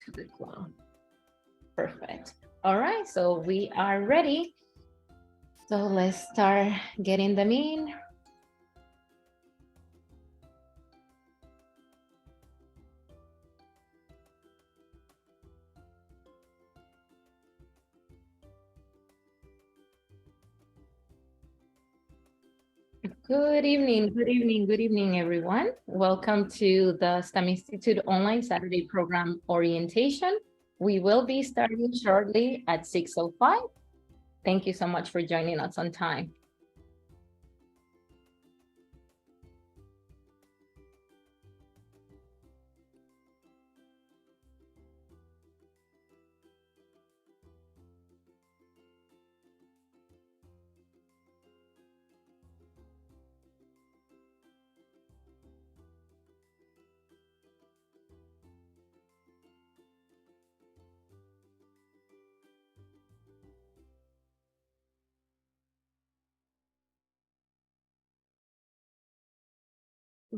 to the cloud. Perfect. All right, so we are ready. So let's start getting them in. Good evening, good evening, good evening, everyone. Welcome to the STEM Institute Online Saturday Program Orientation. We will be starting shortly at 6:05. Thank you so much for joining us on time.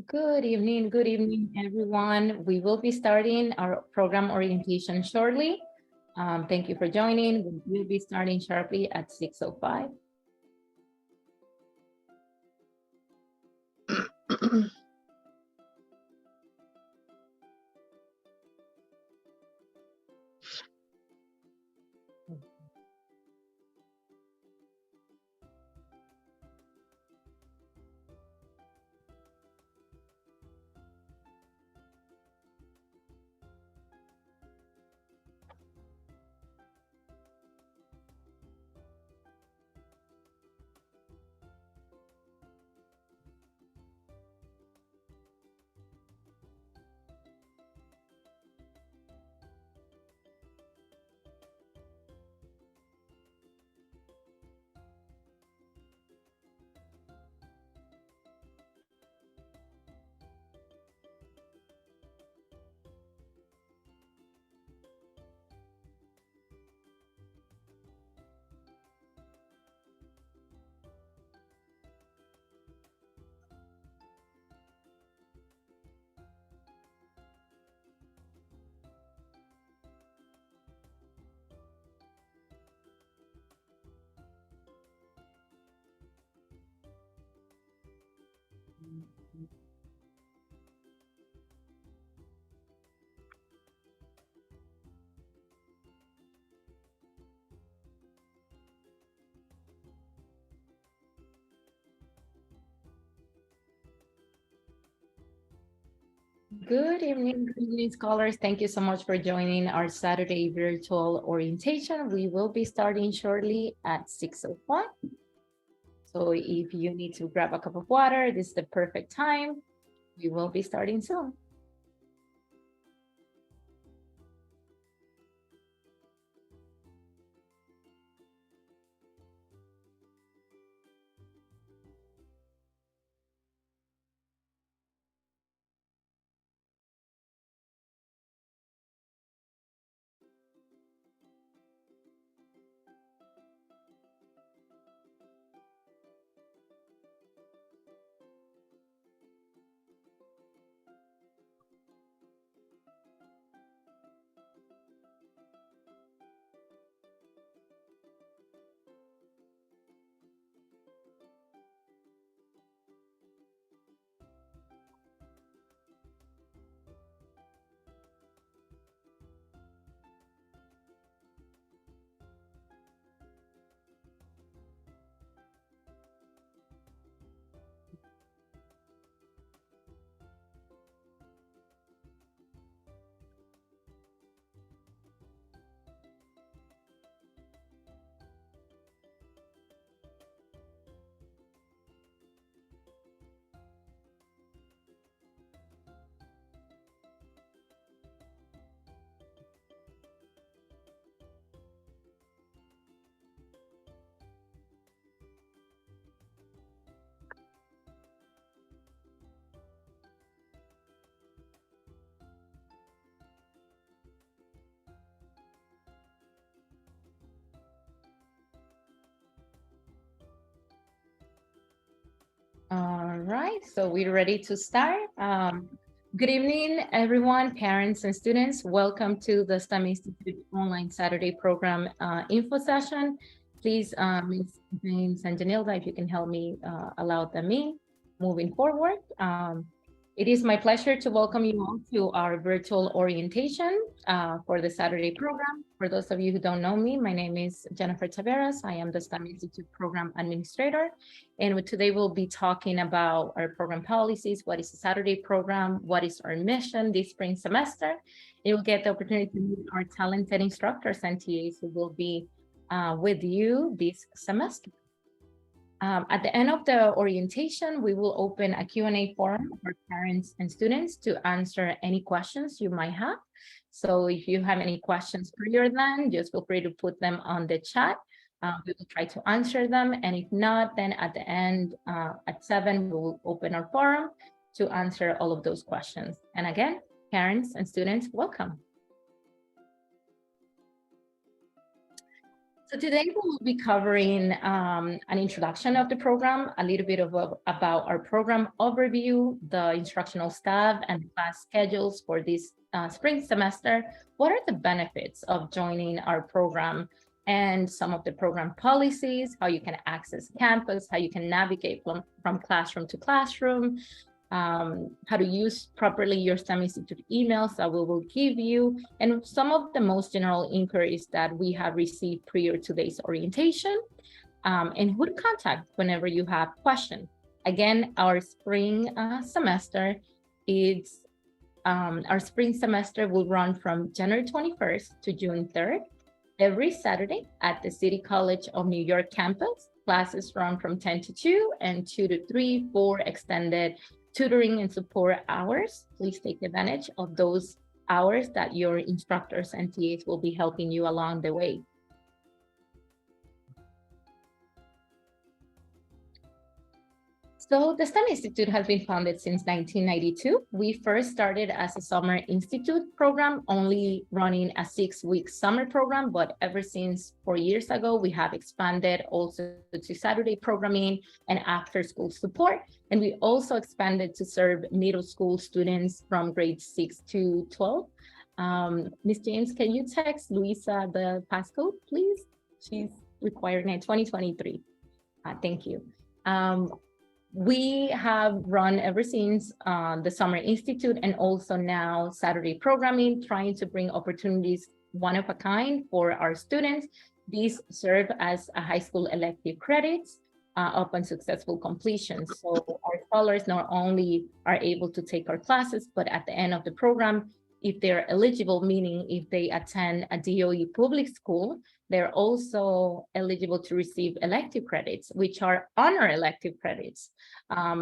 Good evening, everyone. We will be starting our program orientation shortly. Thank you for joining. We will be starting sharply at 6:05. Good evening, scholars. Thank you so much for joining our Saturday virtual orientation. We will be starting shortly at 6:05. So if you need to grab a cup of water, this is the perfect time. We will be starting soon. All right, so we're ready to start. Good evening, everyone, parents and students. Welcome to the STEM Institute online Saturday program info session. Please, Ms. James and Janilda, if you can help me allow them in moving forward. It is my pleasure to welcome you all to our virtual orientation for the Saturday program. For those of you who don't know me, my name is Jennifer Taveras. I am the STEM Institute Program Administrator. And today we'll be talking about our program policies, what is the Saturday program, what is our mission this spring semester. You will get the opportunity to meet our talented instructors and TAs who will be with you this semester. At the end of the orientation, we will open a Q&A forum for parents and students to answer any questions you might have. So if you have any questions prior then, just feel free to put them on the chat. We will try to answer them. And if not, then at the end, at 7, we will open our forum to answer all of those questions. And again, parents and students, welcome. So today we will be covering an introduction of the program, a little bit about our program overview, the instructional staff and class schedules for this spring semester. What are the benefits of joining our program and some of the program policies, how you can access campus, how you can navigate from classroom to classroom, how to use properly your STEM Institute emails that we will give you, and some of the most general inquiries that we have received prior to today's orientation, and who to contact whenever you have questions. Again, our spring semester will run from January 21st to June 3rd, every Saturday at the City College of New York campus. Classes run from 10 to 2 and 2 to 3 for extended tutoring and support hours. Please take advantage of those hours that your instructors and TAs will be helping you along the way. So the STEM Institute has been founded since 1992. We first started as a summer institute program, only running a 6-week summer program, but ever since 4 years ago, we have expanded also to Saturday programming and after school support. And we also expanded to serve middle school students from grades 6 to 12. Ms. James, can you text Luisa the passcode, please? She's requiring it 2023. Thank you. We have run ever since the Summer Institute and also now Saturday programming, trying to bring opportunities one of a kind for our students. These serve as a high school elective credits upon successful completion. So our scholars not only are able to take our classes, but at the end of the program, if they're eligible, meaning if they attend a DOE public school, they're also eligible to receive elective credits, which are honor elective credits.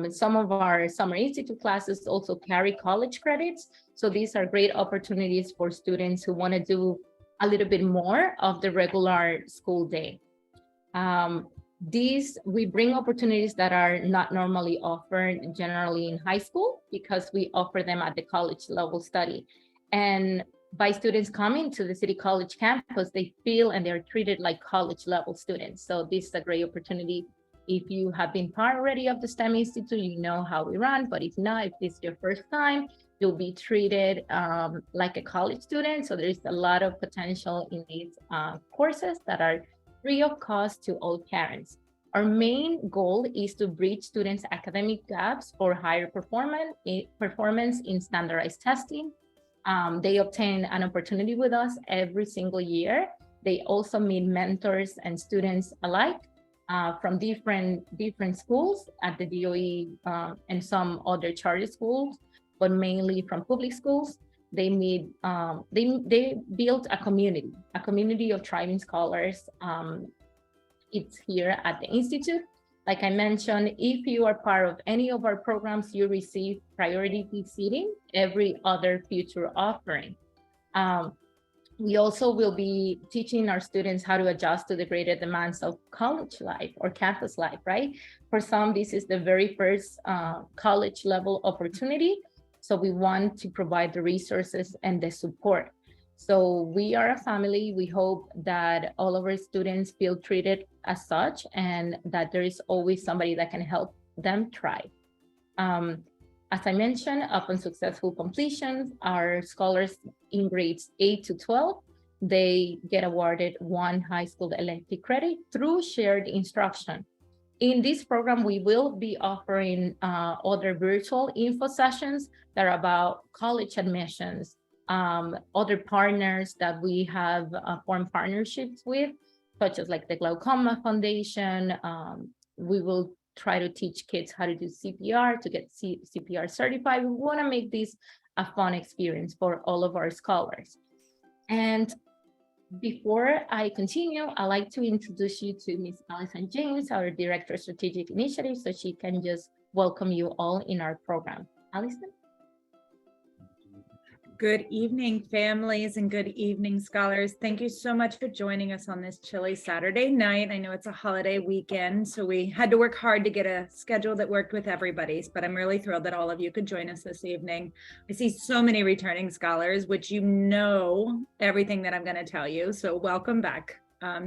Some of our Summer Institute classes also carry college credits. So these are great opportunities for students who want to do a little bit more of the regular school day. We bring opportunities that are not normally offered generally in high school because we offer them at the college level study. And by students coming to the City College campus, they feel and they're treated like college level students. So this is a great opportunity. If you have been part already of the STEM Institute, you know how we run, but if not, if this is your first time, you'll be treated like a college student. So there's a lot of potential in these courses that are free of cost to all parents. Our main goal is to bridge students' academic gaps for higher performance in standardized testing. They obtain an opportunity with us every single year. They also meet mentors and students alike from different schools at the DOE and some other charter schools, but mainly from public schools. They meet, they build a community of thriving scholars. It's here at the Institute. Like I mentioned, if you are part of any of our programs, you receive priority seating every other future offering. We also will be teaching our students how to adjust to the greater demands of college life or campus life, right? For some, this is the very first college level opportunity. So we want to provide the resources and the support. So we are a family. We hope that all of our students feel treated as such and that there is always somebody that can help them thrive. As I mentioned, upon successful completion, our scholars in grades 8 to 12, they get awarded one high school elective credit through shared instruction. In this program, we will be offering other virtual info sessions that are about college admissions, other partners that we have formed partnerships with, such as like the Glaucoma Foundation. We will try to teach kids how to do CPR to get CPR certified. We want to make this a fun experience for all of our scholars. And before I continue, I'd like to introduce you to Ms. Allison James, our Director of Strategic Initiatives, so she can just welcome you all in our program. Allison? Good evening, families, and good evening, scholars. Thank you so much for joining us on this chilly Saturday night. I know it's a holiday weekend, so we had to work hard to get a schedule that worked with everybody's, but I'm really thrilled that all of you could join us this evening. I see so many returning scholars, which you know everything that I'm going to tell you, so welcome back.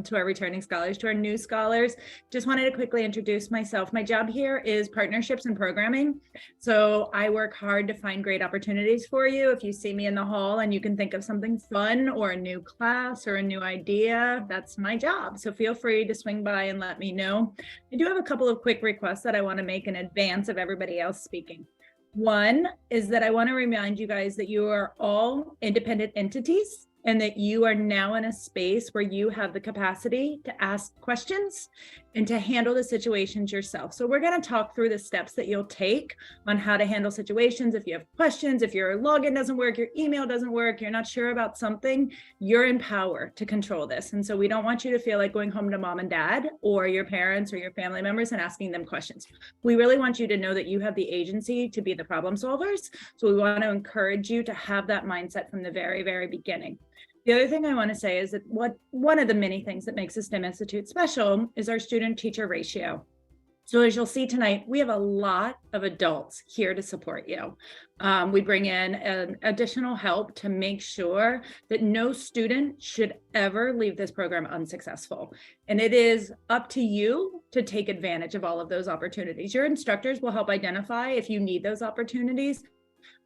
To our returning scholars, to our new scholars. Just wanted to quickly introduce myself. My job here is partnerships and programming. So I work hard to find great opportunities for you. If you see me in the hall and you can think of something fun or a new class or a new idea, that's my job. So feel free to swing by and let me know. I do have a couple of quick requests that I want to make in advance of everybody else speaking. One is that I want to remind you guys that you are all independent entities, and that you are now in a space where you have the capacity to ask questions and to handle the situations yourself. So we're going to talk through the steps that you'll take on how to handle situations. If you have questions, if your login doesn't work, your email doesn't work, you're not sure about something, you're in power to control this. And so we don't want you to feel like going home to mom and dad or your parents or your family members and asking them questions. We really want you to know that you have the agency to be the problem solvers. So we want to encourage you to have that mindset from the very, very beginning. The other thing I want to say is that one of the many things that makes the STEM Institute special is our student-teacher ratio. So as you'll see tonight, we have a lot of adults here to support you. We bring in an additional help to make sure that no student should ever leave this program unsuccessful. And it is up to you to take advantage of all of those opportunities. Your instructors will help identify if you need those opportunities.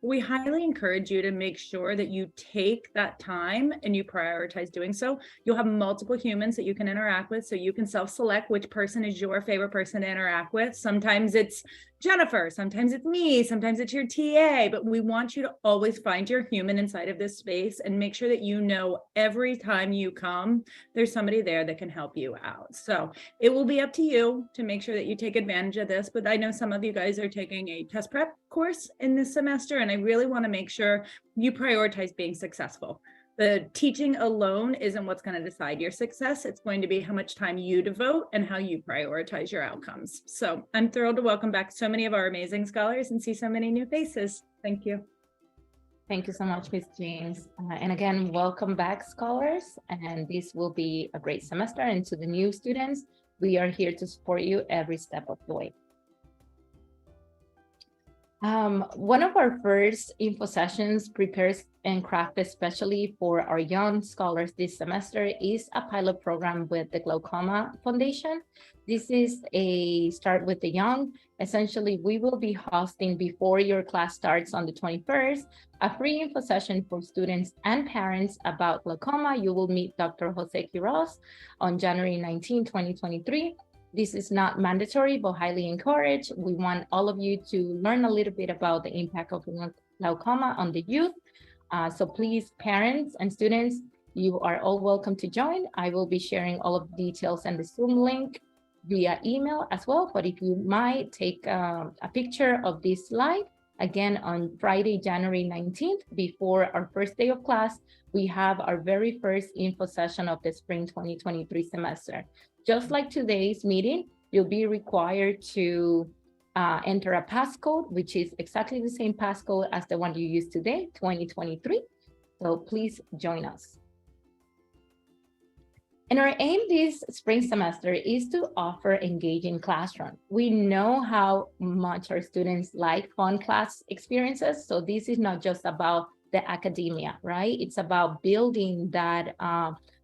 We highly encourage you to make sure that you take that time and you prioritize doing so. You'll have multiple humans that you can interact with, so you can self-select which person is your favorite person to interact with. Sometimes it's Jennifer, sometimes it's me, sometimes it's your TA, but we want you to always find your human inside of this space and make sure that you know every time you come, there's somebody there that can help you out. So it will be up to you to make sure that you take advantage of this, but I know some of you guys are taking a test prep course in this semester, and I really want to make sure you prioritize being successful. The teaching alone isn't what's going to decide your success. It's going to be how much time you devote and how you prioritize your outcomes. So I'm thrilled to welcome back so many of our amazing scholars and see so many new faces. Thank you. Thank you so much, Ms. James. And again, welcome back, scholars. And this will be a great semester. And to the new students, we are here to support you every step of the way. One of our first info sessions prepares and crafted especially for our young scholars this semester is a pilot program with the Glaucoma Foundation. This is a start with the young. Essentially, we will be hosting before your class starts on the 21st, a free info session for students and parents about glaucoma. You will meet Dr. Jose Quiroz on January 19, 2023. This is not mandatory, but highly encouraged. We want all of you to learn a little bit about the impact of glaucoma on the youth. So please, parents and students, you are all welcome to join. I will be sharing all of the details and the Zoom link via email as well. But if you might take a picture of this slide, again, on Friday, January 19th, before our first day of class, we have our very first info session of the spring 2023 semester. Just like today's meeting, you'll be required to enter a passcode, which is exactly the same passcode as the one you use today, 2023. So please join us. And our aim this spring semester is to offer engaging classroom. We know how much our students like fun class experiences. So this is not just about the academia, right? It's about building that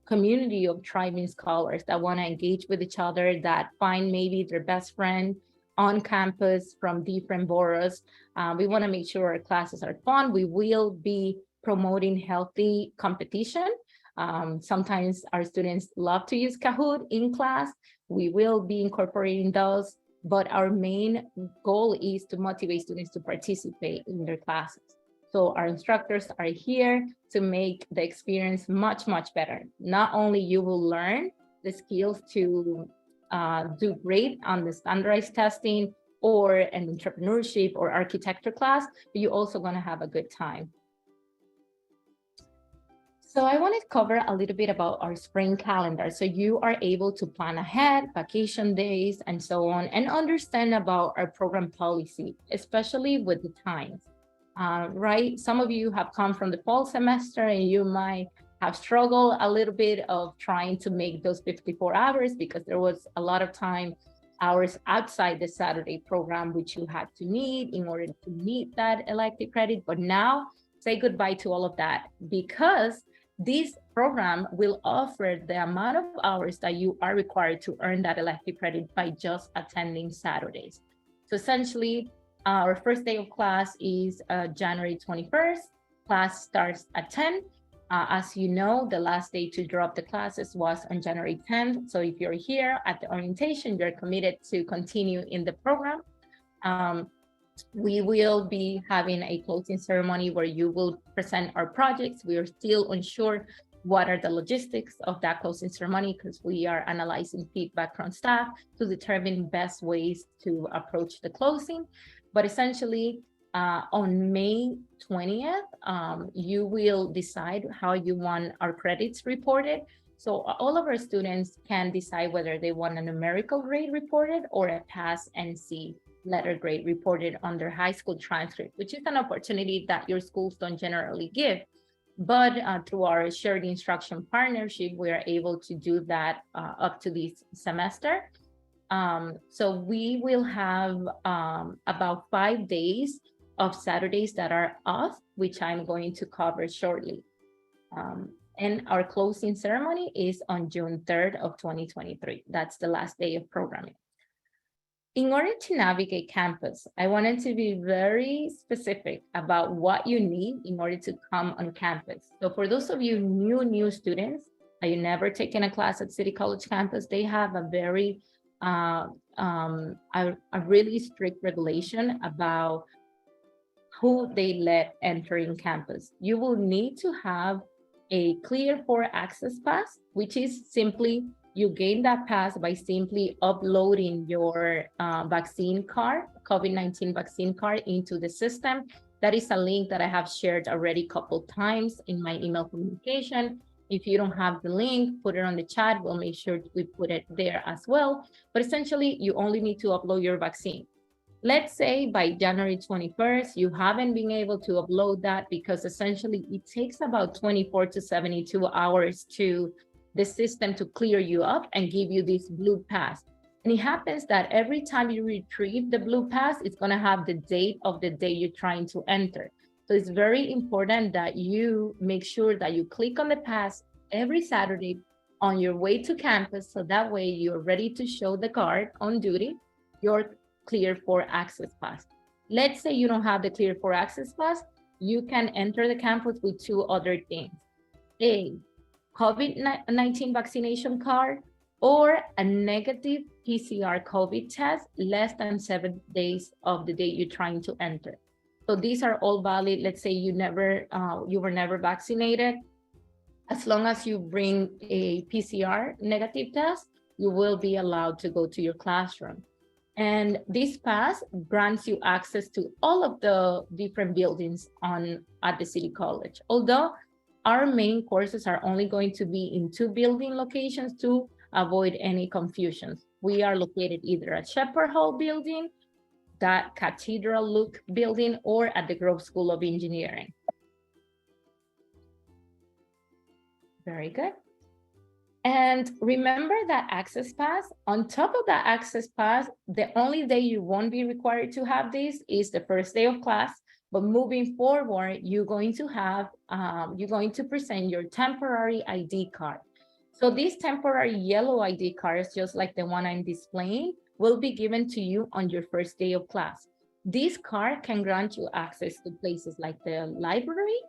community of thriving scholars that want to engage with each other, that find maybe their best friend on campus from different boroughs. We want to make sure our classes are fun. We will be promoting healthy competition. Sometimes our students love to use Kahoot in class. We will be incorporating those, but our main goal is to motivate students to participate in their classes. So our instructors are here to make the experience much, much better. Not only you will learn the skills to do great on the standardized testing or an entrepreneurship or architecture class, but you're also going to have a good time. So I wanted to cover a little bit about our spring calendar. So you are able to plan ahead, vacation days, and so on, and understand about our program policy, especially with the times, right? Some of you have come from the fall semester and you might have struggled a little bit of trying to make those 54 hours because there was a lot of time hours outside the Saturday program, which you had to meet in order to meet that elective credit. But now say goodbye to all of that, because this program will offer the amount of hours that you are required to earn that elective credit by just attending Saturdays. So essentially, our first day of class is January 21st. Class starts at 10. As you know, the last day to drop the classes was on January 10th. So if you're here at the orientation, you're committed to continue in the program. We will be having a closing ceremony where you will present our projects. We are still unsure what are the logistics of that closing ceremony because we are analyzing feedback from staff to determine best ways to approach the closing. But essentially, on May 20th, you will decide how you want our credits reported. So all of our students can decide whether they want a numerical grade reported or a pass NC letter grade reported on their high school transcript, which is an opportunity that your schools don't generally give. But through our shared instruction partnership, we are able to do that up to this semester. So we will have about 5 days of Saturdays that are off, which I'm going to cover shortly. And our closing ceremony is on June 3rd of 2023. That's the last day of programming. In order to navigate campus, I wanted to be very specific about what you need in order to come on campus. So for those of you new students, you never taken a class at City College campus, they have a very, a really strict regulation about who they let enter in campus. You will need to have a Clear 4 access pass, which is simply you gain that pass by simply uploading your vaccine card, COVID-19 vaccine card into the system. That is a link that I have shared already a couple times in my email communication. If you don't have the link, put it on the chat. We'll make sure we put it there as well. But essentially, you only need to upload your vaccine. Let's say by January 21st, you haven't been able to upload that because essentially it takes about 24 to 72 hours to the system to clear you up and give you this blue pass. And it happens that every time you retrieve the blue pass, it's gonna have the date of the day you're trying to enter. So it's very important that you make sure that you click on the pass every Saturday on your way to campus. So that way you're ready to show the guard on duty your Clear 4 access pass. Let's say you don't have the Clear 4 access pass, you can enter the campus with two other things. A COVID-19 vaccination card or a negative PCR COVID test less than 7 days of the day you're trying to enter. So these are all valid. Let's say you were never vaccinated. As long as you bring a PCR negative test, you will be allowed to go to your classroom. And this pass grants you access to all of the different buildings at the City College. Although our main courses are only going to be in 2 building locations to avoid any confusions. We are located either at Shepherd Hall building, that Cathedral Look building, or at the Grove School of Engineering. Very good. And remember that access pass, on top of that access pass, the only day you won't be required to have this is the first day of class. But moving forward, you're going to present your temporary ID card. So these temporary yellow ID cards, just like the one I'm displaying, will be given to you on your first day of class. This card can grant you access to places like the library.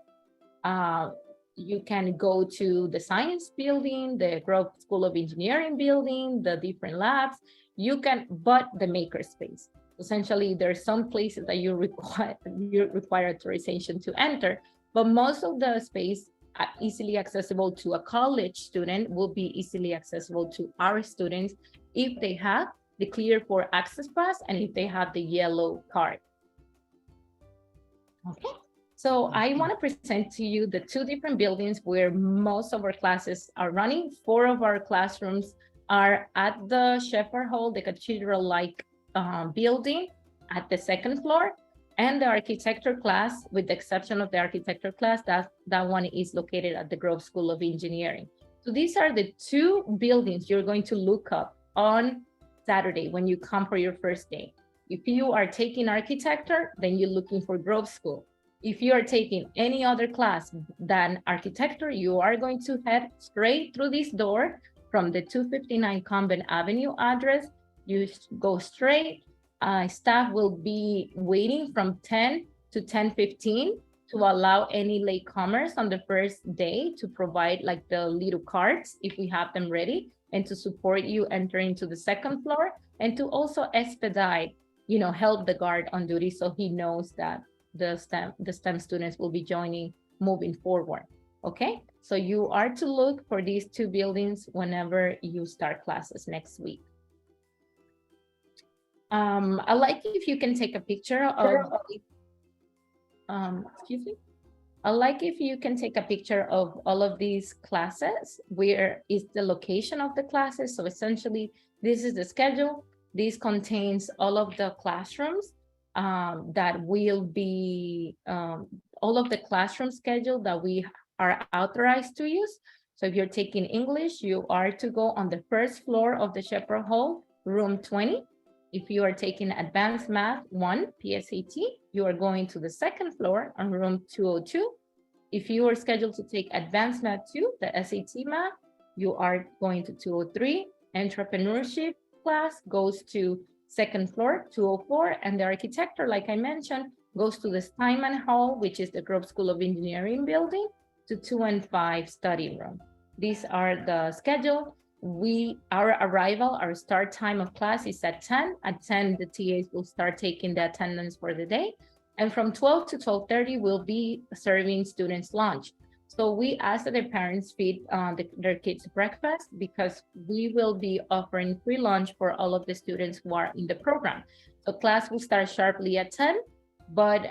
You can go to the science building, the Grove School of Engineering building, the different labs. You can, but the makerspace. Essentially, there's some places that you require authorization to enter, but most of the space easily accessible to a college student will be easily accessible to our students if they have the Clear for Access Pass and if they have the yellow card. Okay. So I want to present to you the two different buildings where most of our classes are running. 4 of our classrooms are at the Shepherd Hall, the cathedral-like building at the 2nd floor, and the architecture class, with the exception of the architecture class, that one is located at the Grove School of Engineering. So these are the 2 buildings you're going to look up on Saturday when you come for your first day. If you are taking architecture, then you're looking for Grove School. If you are taking any other class than architecture, you are going to head straight through this door from the 259 Convent Avenue address. You go straight. Staff will be waiting from 10 to 10:15 to allow any latecomers on the first day to provide like the little cards if we have them ready, and to support you entering to the 2nd floor, and to also expedite, help the guard on duty so he knows that the STEM students will be joining moving forward. Okay, so you are to look for these 2 buildings whenever you start classes next week. I like if you can take a picture of, excuse me. I like if you can take a picture of all of these classes. Where is the location of the classes? So essentially, this is the schedule. This contains all of the classrooms that will be, all of the classroom schedule that we are authorized to use. So if you're taking English, you are to go on the 1st floor of the Shepherd Hall, room 20. If you are taking Advanced Math 1 PSAT, you are going to the 2nd floor on room 202. If you are scheduled to take Advanced Math 2, the SAT Math, you are going to 203. Entrepreneurship class goes to 2nd floor, 204, and the architecture, like I mentioned, goes to the Steinman Hall, which is the Grove School of Engineering building, to 2 and 5 study room. These are the schedule. Our arrival, our start time of class is at 10. At 10, the TAs will start taking the attendance for the day. And from 12 to 12:30, we'll be serving students lunch. So we ask that the parents feed their kids breakfast, because we will be offering free lunch for all of the students who are in the program. So class will start sharply at 10, but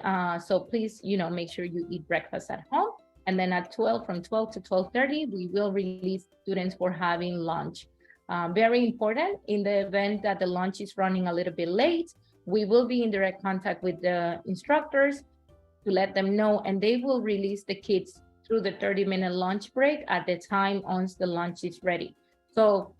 so please, make sure you eat breakfast at home. And then at 12, from 12 to 12:30, we will release students for having lunch. Very important, in the event that the lunch is running a little bit late, we will be in direct contact with the instructors to let them know, and they will release the kids through the 30-minute lunch break at the time once the lunch is ready. So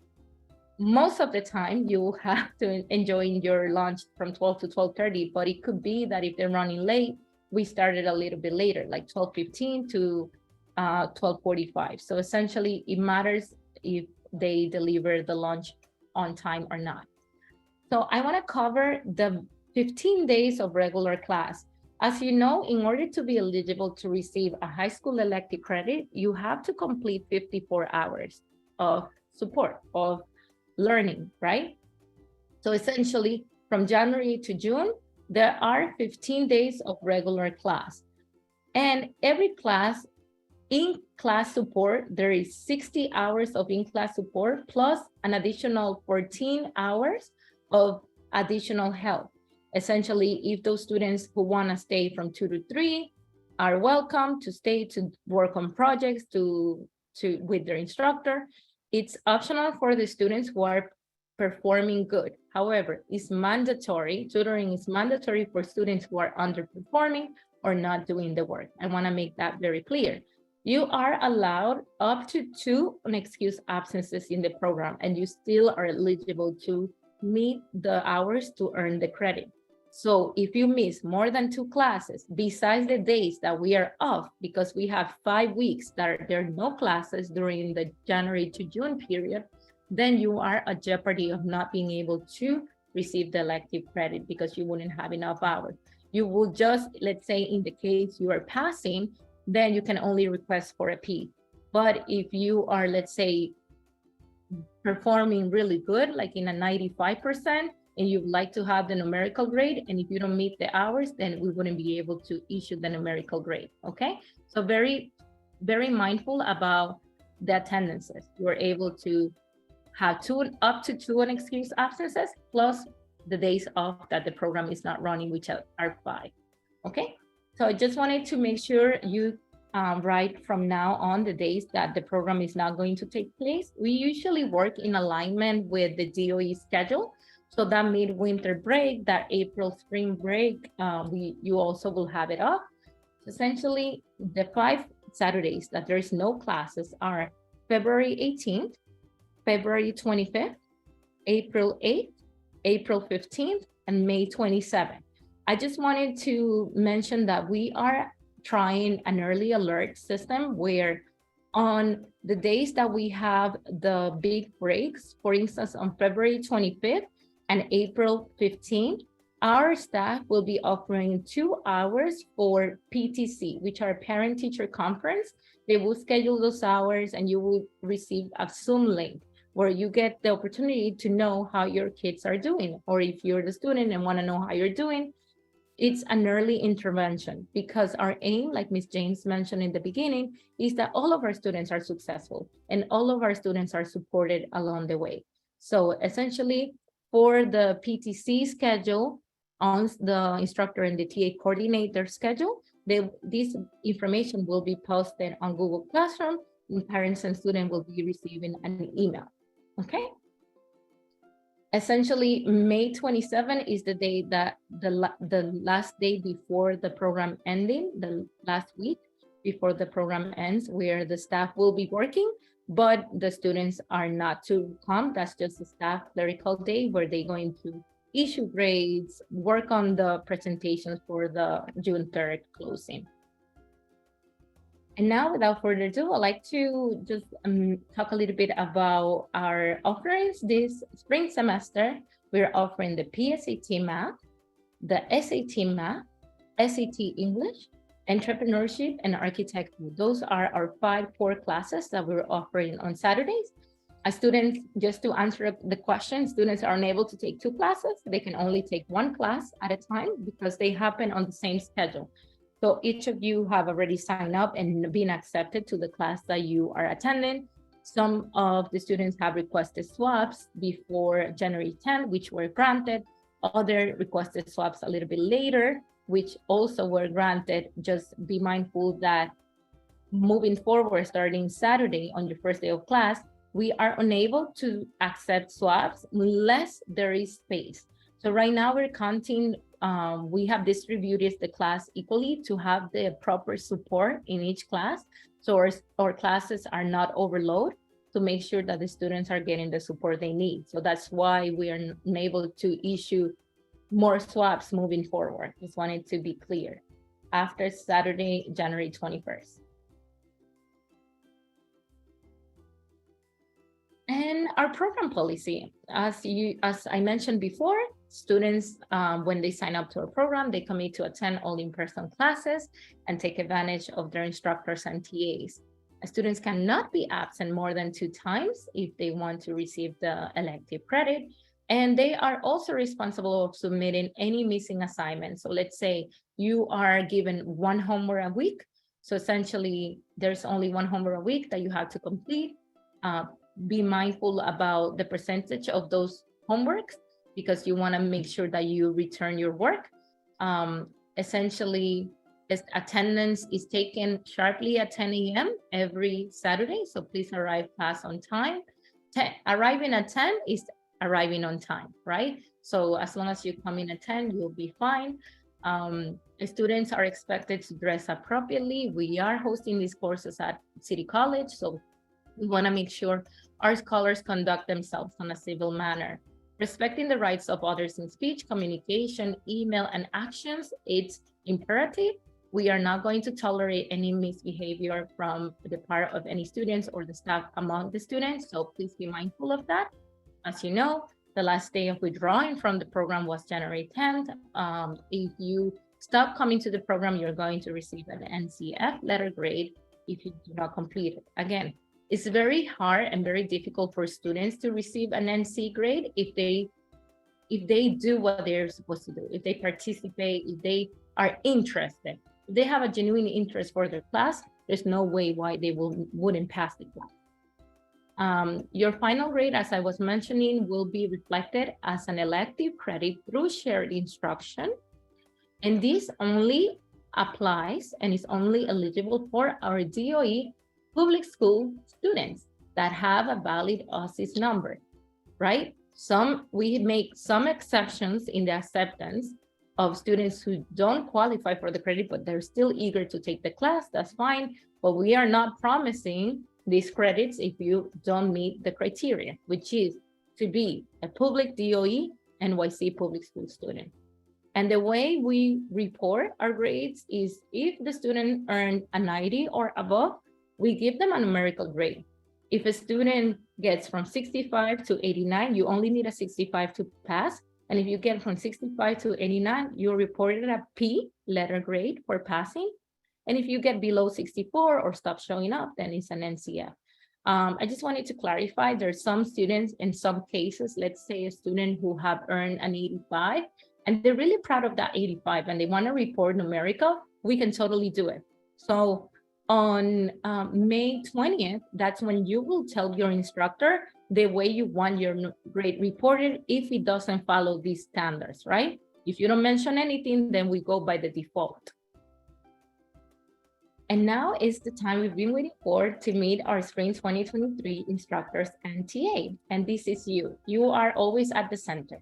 most of the time you have to enjoy your lunch from 12 to 12:30, but it could be that if they're running late, we started a little bit later, like 12:15 to 12:45. So essentially it matters if they deliver the lunch on time or not. So I want to cover the 15 days of regular class. As you know, in order to be eligible to receive a high school elective credit, you have to complete 54 hours of support, of learning, right? So essentially, from January to June, there are 15 days of regular class. And every class, in-class support, there is 60 hours of in-class support, plus an additional 14 hours of additional help. Essentially, if those students who want to stay from 2 to 3 are welcome to stay to work on projects with their instructor, it's optional for the students who are performing good. However, it's mandatory, tutoring is mandatory for students who are underperforming or not doing the work. I want to make that very clear. You are allowed up to 2 unexcused absences in the program, and you still are eligible to meet the hours to earn the credit. So if you miss more than 2 classes, besides the days that we are off, because we have 5 weeks that there are no classes during the January to June period, then you are at jeopardy of not being able to receive the elective credit because you wouldn't have enough hours. You will just, let's say in the case you are passing, then you can only request for a P. But if you are, let's say, performing really good, like in a 95%, and you'd like to have the numerical grade, and if you don't meet the hours, then we wouldn't be able to issue the numerical grade, okay? So very, very mindful about the attendances. You're able to have up to two unexcused absences, plus the days off that the program is not running, which are 5, okay? So I just wanted to make sure you write from now on the days that the program is not going to take place. We usually work in alignment with the DOE schedule. So that midwinter break, that April spring break, you also will have it off. Essentially, the 5 Saturdays that there's no classes are February 18th, February 25th, April 8th, April 15th, and May 27th. I just wanted to mention that we are trying an early alert system where on the days that we have the big breaks, for instance, on February 25th and April 15th, our staff will be offering 2 hours for PTC, which are parent-teacher conference. They will schedule those hours and you will receive a Zoom link where you get the opportunity to know how your kids are doing. Or if you're the student and want to know how you're doing, it's an early intervention, because our aim, like Ms. James mentioned in the beginning, is that all of our students are successful and all of our students are supported along the way. So essentially, for the PTC schedule, on the instructor and the TA coordinator schedule, this information will be posted on Google Classroom, and parents and students will be receiving an email, okay? Essentially, May 27 is the day that the last day before the program ending, the last week before the program ends, where the staff will be working, but the students are not to come. That's just a staff clerical day where they're going to issue grades, work on the presentations for the June 3rd closing. And now, without further ado, I'd like to just talk a little bit about our offerings this spring semester. We're offering the PSAT Math, the SAT Math, SAT English, Entrepreneurship, and Architecture. Those are our 5 core classes that we're offering on Saturdays. As students, just to answer the question, students are unable to take 2 classes. They can only take 1 class at a time because they happen on the same schedule. So each of you have already signed up and been accepted to the class that you are attending. Some of the students have requested swaps before January 10th, which were granted. Other requested swaps a little bit later, which also were granted. Just be mindful that moving forward, starting Saturday on your first day of class, we are unable to accept swaps unless there is space. So right now we're counting, we have distributed the class equally to have the proper support in each class. So our classes are not overloaded, to make sure that the students are getting the support they need. So that's why we are unable to issue more swaps moving forward. Just wanted to be clear. After Saturday, January 21st. And our program policy, as I mentioned before, students, when they sign up to our program, they commit to attend all in-person classes and take advantage of their instructors and TAs. Students cannot be absent more than 2 times if they want to receive the elective credit. And they are also responsible of submitting any missing assignments. So let's say you are given 1 homework a week. So essentially, there's only 1 homework a week that you have to complete. Be mindful about the percentage of those homeworks, because you want to make sure that you return your work. Essentially, attendance is taken sharply at 10 a.m. every Saturday. So please arrive class on time. Arriving at 10 is arriving on time, right? So as long as you come in at 10, you'll be fine. Students are expected to dress appropriately. We are hosting these courses at City College, so we want to make sure our scholars conduct themselves in a civil manner. Respecting the rights of others in speech, communication, email, and actions, it's imperative. We are not going to tolerate any misbehavior from the part of any students or the staff among the students, so please be mindful of that. As you know, The last day of withdrawing from the program was January 10th. If you stop coming to the program, you're going to receive an NCF letter grade if you do not complete it. Again, it's very hard and very difficult for students to receive an NC grade if they do what they're supposed to do, if they participate, if they are interested. If they have a genuine interest for their class, there's no way why they wouldn't pass the class. Your final grade, as I was mentioning, will be reflected as an elective credit through shared instruction. And this only applies and is only eligible for our DOE public school students that have a valid OSIS number, right? We make some exceptions in the acceptance of students who don't qualify for the credit, but they're still eager to take the class. That's fine, but we are not promising these credits if you don't meet the criteria, which is to be a public DOE NYC public school student. And the way we report our grades is if the student earned a 90 or above, we give them a numerical grade. If a student gets from 65 to 89, you only need a 65 to pass. And if you get from 65 to 89, you're reported a P letter grade for passing. And if you get below 64 or stop showing up, then it's an NCF. I just wanted to clarify, there's some students in some cases, let's say a student who have earned an 85, and they're really proud of that 85 and they want to report numerical, we can totally do it. So on May 20th, that's when you will tell your instructor the way you want your grade reported if it doesn't follow these standards, right? If you don't mention anything, then we go by the default. And now is the time we've been waiting for to meet our Spring 2023 instructors and TA. And this is you. You are always at the center.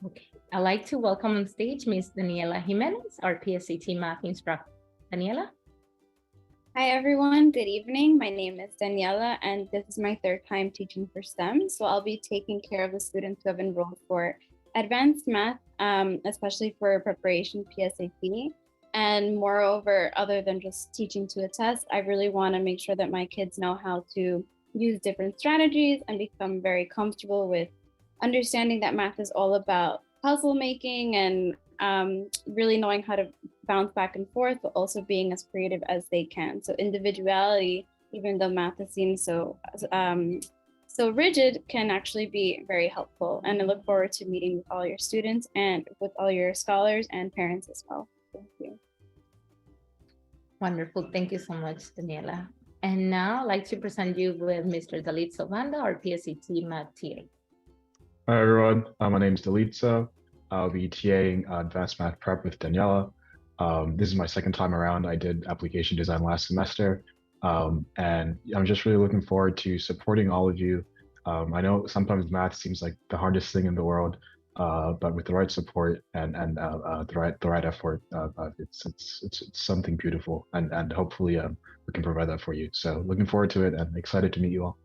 Okay, I'd like to welcome on stage Ms. Daniela Jimenez, our PSAT math instructor. Daniela? Hi, everyone. Good evening. My name is Daniela, and this is my third time teaching for STEM. So I'll be taking care of the students who have enrolled for advanced math, especially for preparation PSAT. And moreover, other than just teaching to a test, I really want to make sure that my kids know how to use different strategies and become very comfortable with understanding that math is all about puzzle making and really knowing how to bounce back and forth, but also being as creative as they can. So individuality, even though math seems so rigid, can actually be very helpful. And I look forward to meeting with all your students and with all your scholars and parents as well. Thank you. Wonderful. Thank you so much, Daniela. And now I'd like to present you with Mr. Dalit Sovanda, our PSAT math TA. Hi, everyone. My name is Dalitza. I'll be TAing Advanced Math Prep with Daniela. This is my second time around. I did application design last semester. And I'm just really looking forward to supporting all of you. I know sometimes math seems like the hardest thing in the world, but with the right support and the right effort, it's something beautiful. And hopefully we can provide that for you. So looking forward to it and excited to meet you all.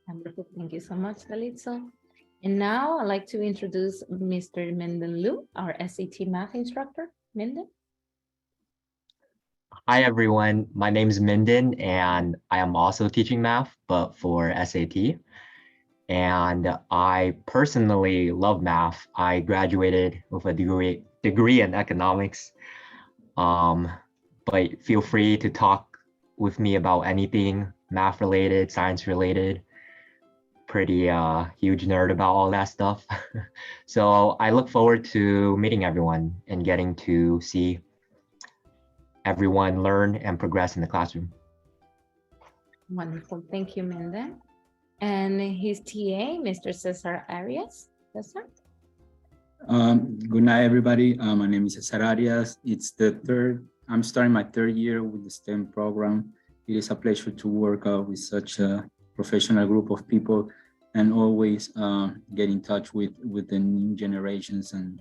Wonderful. Thank you so much, Dalitza. And now I'd like to introduce Mr. Minden Liu, our SAT math instructor. Minden? Hi, everyone. My name is Minden, and I am also teaching math, but for SAT. And I personally love math. I graduated with a degree in economics. But feel free to talk with me about anything math related, science related. Pretty huge nerd about all that stuff. So I look forward to meeting everyone and getting to see everyone learn and progress in the classroom. Wonderful. Thank you, Minden. And his TA, Mr. Cesar Arias. Cesar? Good night, everybody. My name is Cesar Arias. I'm starting my third year with the STEM program. It is a pleasure to work with such a professional group of people and always get in touch with the new generations and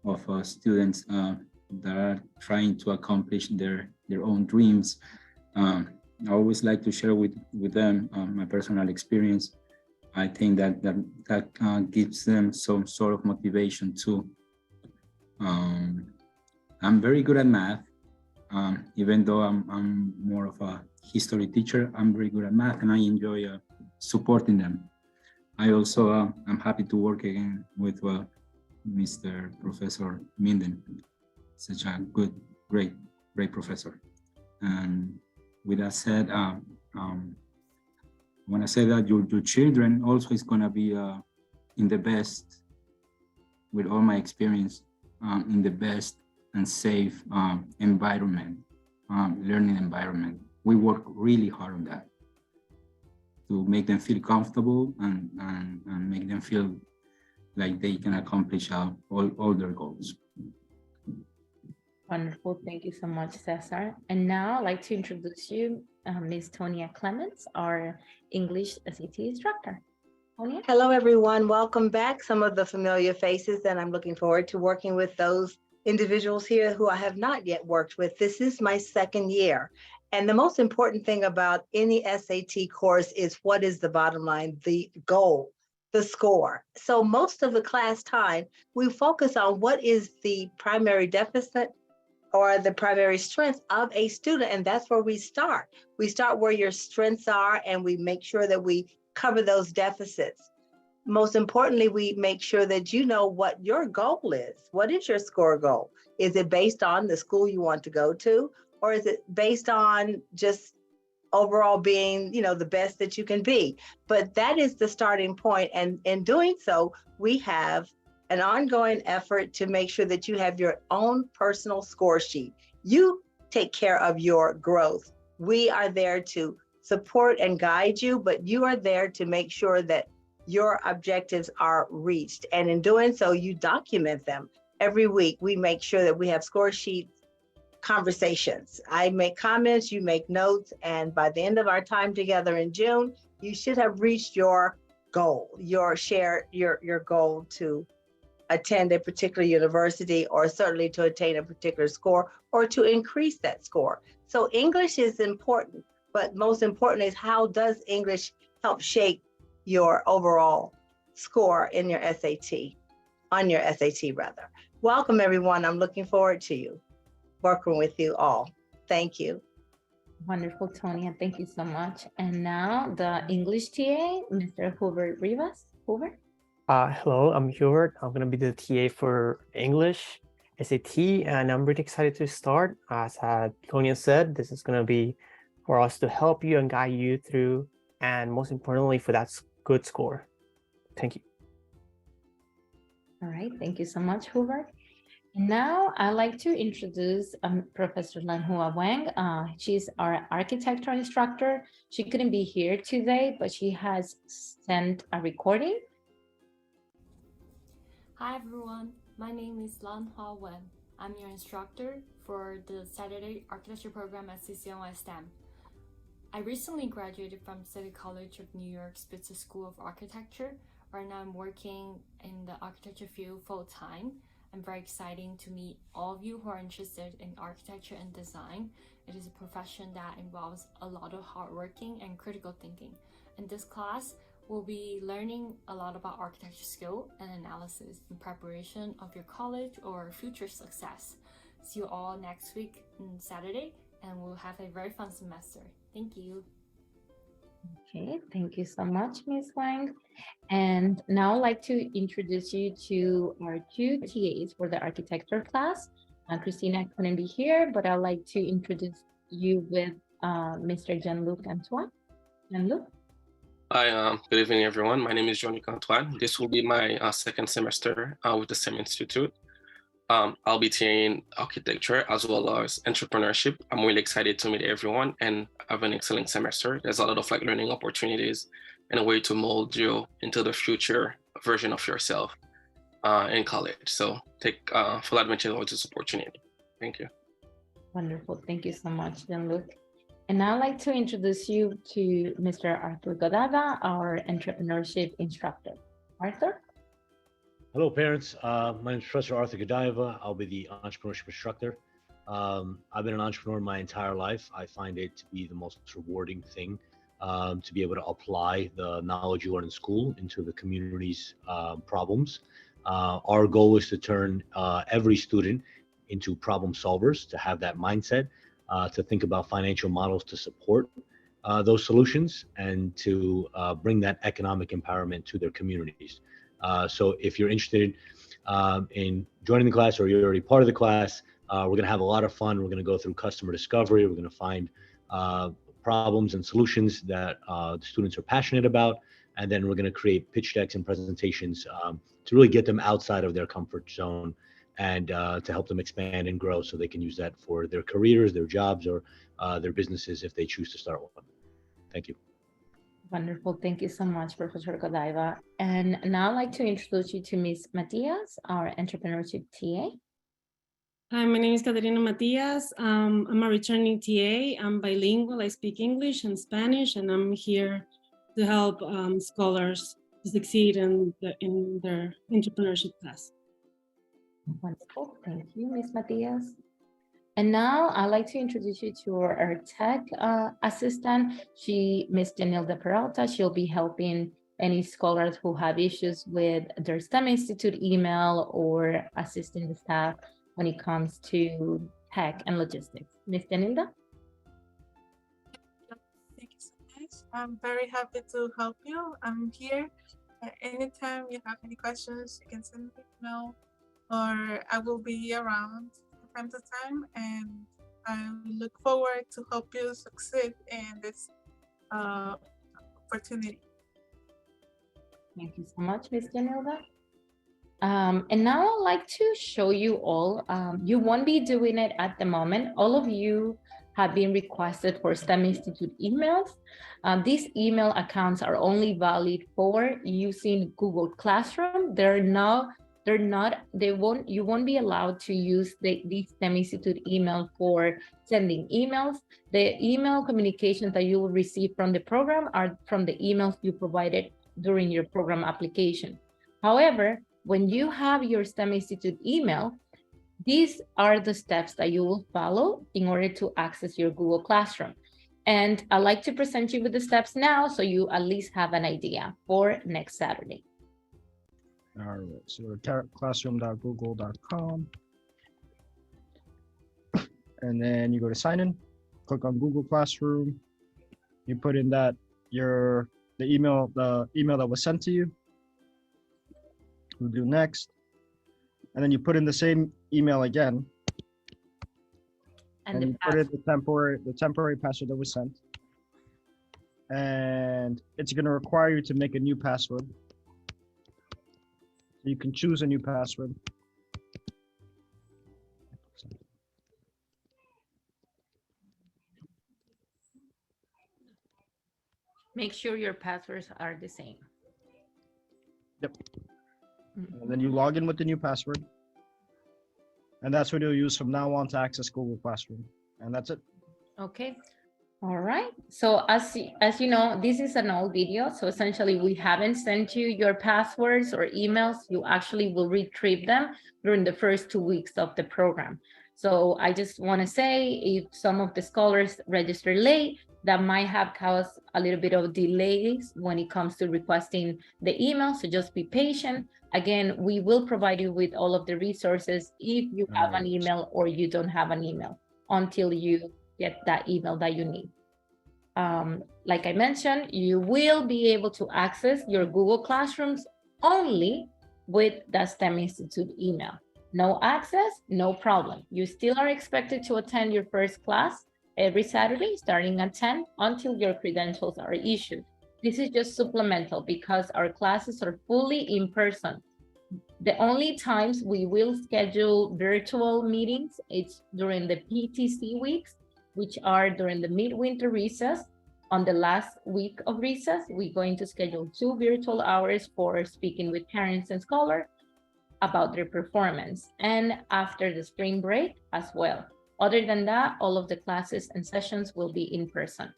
of students that are trying to accomplish their own dreams. I always like to share with them my personal experience. I think that gives them some sort of motivation too. I'm very good at math. Even though I'm more of a history teacher, I'm very good at math and I enjoy supporting them. I also am happy to work again with Mr. Professor Minden, such a good, great professor. And with that said, when I say that your children also is gonna be in the best, with all my experience, in the best and safe environment, learning environment. We work really hard on that to make them feel comfortable and make them feel like they can accomplish all their goals. Wonderful. Thank you so much, Cesar. And now I'd like to introduce you, Ms. Tonia Clements, our English SAT instructor. Tonia? Hello, everyone. Welcome back. Some of the familiar faces, and I'm looking forward to working with those individuals here who I have not yet worked with. This is my second year. And the most important thing about any SAT course is what is the bottom line, the goal, the score. So most of the class time, we focus on what is the primary deficit or the primary strength of a student. And that's where we start. We start where your strengths are and we make sure that we cover those deficits. Most importantly, we make sure that you know what your goal is. What is your score goal? Is it based on the school you want to go to? Or is it based on just overall being, the best that you can be? But that is the starting point. And in doing so, we have an ongoing effort to make sure that you have your own personal score sheet. You take care of your growth. We are there to support and guide you, but you are there to make sure that your objectives are reached. And in doing so, you document them. Every week, we make sure that we have score sheet conversations. I make comments, you make notes, and by the end of our time together in June, you should have reached your goal, your goal to attend a particular university, or certainly to attain a particular score, or to increase that score. So English is important, but most important is how does English help shape your overall score in your SAT, on your SAT rather. Welcome everyone, I'm looking forward to working with you all. Thank you. Wonderful, Tonia, thank you so much. And now the English TA, Mr. Hubert Rivas. Hubert? Hello, I'm Hubert. I'm going to be the TA for English SAT, and I'm really excited to start. As Tonia said, this is going to be for us to help you and guide you through, and most importantly, for that good score. Thank you. All right, thank you so much, Hubert. And now I'd like to introduce Professor Lanhua Wang. She's our architecture instructor. She couldn't be here today, but she has sent a recording. Hi everyone, my name is Lan Hua Wen. I'm your instructor for the Saturday architecture program at CCNY STEM. I recently graduated from City College of New York's Spitzer School of Architecture. Right now I'm working in the architecture field full-time. I'm very excited to meet all of you who are interested in architecture and design. It is a profession that involves a lot of hard working and critical thinking. In this class, we'll be learning a lot about architecture skill and analysis in preparation of your college or future success. See you all next week on Saturday, and we'll have a very fun semester. Thank you. Okay, thank you so much, Ms. Wang. And now I'd like to introduce you to our two TAs for the architecture class. Christina couldn't be here, but I'd like to introduce you with Mr. Jean-Luc Antoine. Jean-Luc? Hi, good evening, everyone. My name is Jean-Luc Antoine. This will be my second semester with the STEM Institute. I'll be teaching architecture as well as entrepreneurship. I'm really excited to meet everyone and have an excellent semester. There's a lot of learning opportunities and a way to mold you into the future version of yourself in college. So take full advantage of this opportunity. Thank you. Wonderful. Thank you so much, Jean-Luc. And now I'd like to introduce you to Mr. Arthur Godava, our entrepreneurship instructor. Arthur? Hello, parents. My name is Professor Arthur Godiva. I'll be the entrepreneurship instructor. I've been an entrepreneur my entire life. I find it to be the most rewarding thing to be able to apply the knowledge you learn in school into the community's problems. Our goal is to turn every student into problem solvers, to have that mindset. to think about financial models to support those solutions and to bring that economic empowerment to their communities. So if you're interested in joining the class or you're already part of the class, we're going to have a lot of fun. We're going to go through customer discovery. We're going to find problems and solutions that the students are passionate about. And then we're going to create pitch decks and presentations to really get them outside of their comfort zone and to help them expand and grow so they can use that for their careers, their jobs, or their businesses if they choose to start one. Thank you. Wonderful. Thank you so much, Professor Godiva. And now I'd like to introduce you to Ms. Matias, our entrepreneurship TA. Hi, my name is Caterina Matias. I'm a returning TA. I'm bilingual. I speak English and Spanish, and I'm here to help scholars to succeed in their entrepreneurship class. Wonderful. Thank you, Ms. Matias. And now I'd like to introduce you to our tech assistant. Ms. Daniela Peralta. She'll be helping any scholars who have issues with their STEM Institute email or assisting the staff when it comes to tech and logistics. Ms. Daniela? Thank you so much. I'm very happy to help you. I'm here. Anytime you have any questions, you can send me an email, or I will be around from time to time, and I look forward to help you succeed in this opportunity. Thank you so much, Ms. Daniela. And now I'd like to show you all, you won't be doing it at the moment. All of you have been requested for STEM Institute emails. These email accounts are only valid for using Google Classroom. You won't be allowed to use the STEM Institute email for sending emails. The email communications that you will receive from the program are from the emails you provided during your program application. However, when you have your STEM Institute email, these are the steps that you will follow in order to access your Google Classroom. And I'd like to present you with the steps now so you at least have an idea for next Saturday. All right, so classroom.google.com. And then you go to sign in, click on Google Classroom. You put in the email that was sent to you. We'll do next. And then you put in the same email again. And you put in the temporary password that was sent. And it's going to require you to make a new password. You can choose a new password. Make sure your passwords are the same. Yep. And then you log in with the new password. And that's what you'll use from now on to access Google Classroom. And that's it. Okay. All right. So as you know, this is an old video. So essentially, we haven't sent you your passwords or emails. You actually will retrieve them during the first 2 weeks of the program. So I just want to say, if some of the scholars register late, that might have caused a little bit of delays when it comes to requesting the email. So just be patient. Again, we will provide you with all of the resources if you have an email or you don't have an email until you get that email that you need. Like I mentioned, you will be able to access your Google Classrooms only with the STEM Institute email. No access, no problem. You still are expected to attend your first class every Saturday starting at 10 until your credentials are issued. This is just supplemental because our classes are fully in person. The only times we will schedule virtual meetings, it's during the PTC weeks, which are during the midwinter recess. On the last week of recess, we're going to schedule 2 virtual hours for speaking with parents and scholars about their performance, and after the spring break as well. Other than that, all of the classes and sessions will be in person.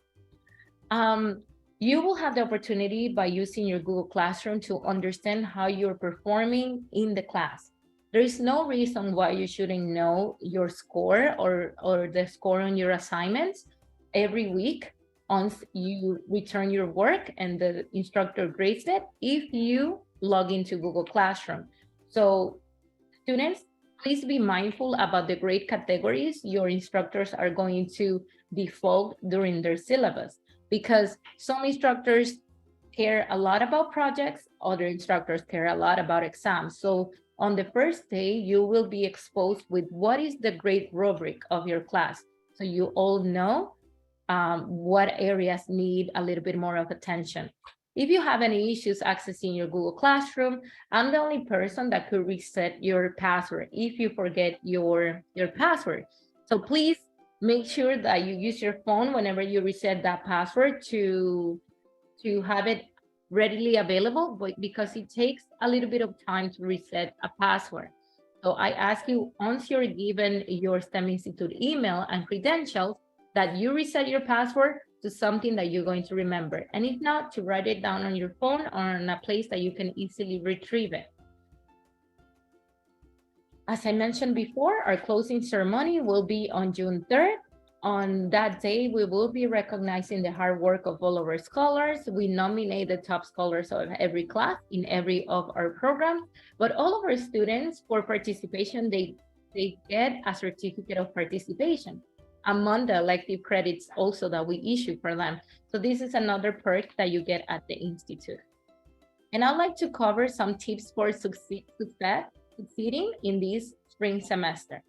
You will have the opportunity by using your Google Classroom to understand how you're performing in the class. There is no reason why you shouldn't know your score or the score on your assignments every week once you return your work and the instructor grades it if you log into Google Classroom. So students, Please be mindful about the grade categories your instructors are going to default during their syllabus, because some instructors care a lot about projects, other instructors care a lot about exams. So on the first day, you will be exposed with what is the grade rubric of your class. So you all know what areas need a little bit more of attention. If you have any issues accessing your Google Classroom, I'm the only person that could reset your password if you forget your password. So please make sure that you use your phone whenever you reset that password to have it readily available, but because it takes a little bit of time to reset a password. So I ask you, once you're given your STEM Institute email and credentials, that you reset your password to something that you're going to remember. And if not, to write it down on your phone or on a place that you can easily retrieve it. As I mentioned before, our closing ceremony will be on June 3rd. On that day, we will be recognizing the hard work of all of our scholars. We nominate the top scholars of every class in every of our programs, but all of our students, for participation, they get a certificate of participation among the elective credits also that we issue for them. So this is another perk that you get at the Institute. And I'd like to cover some tips for succeeding in this spring semester.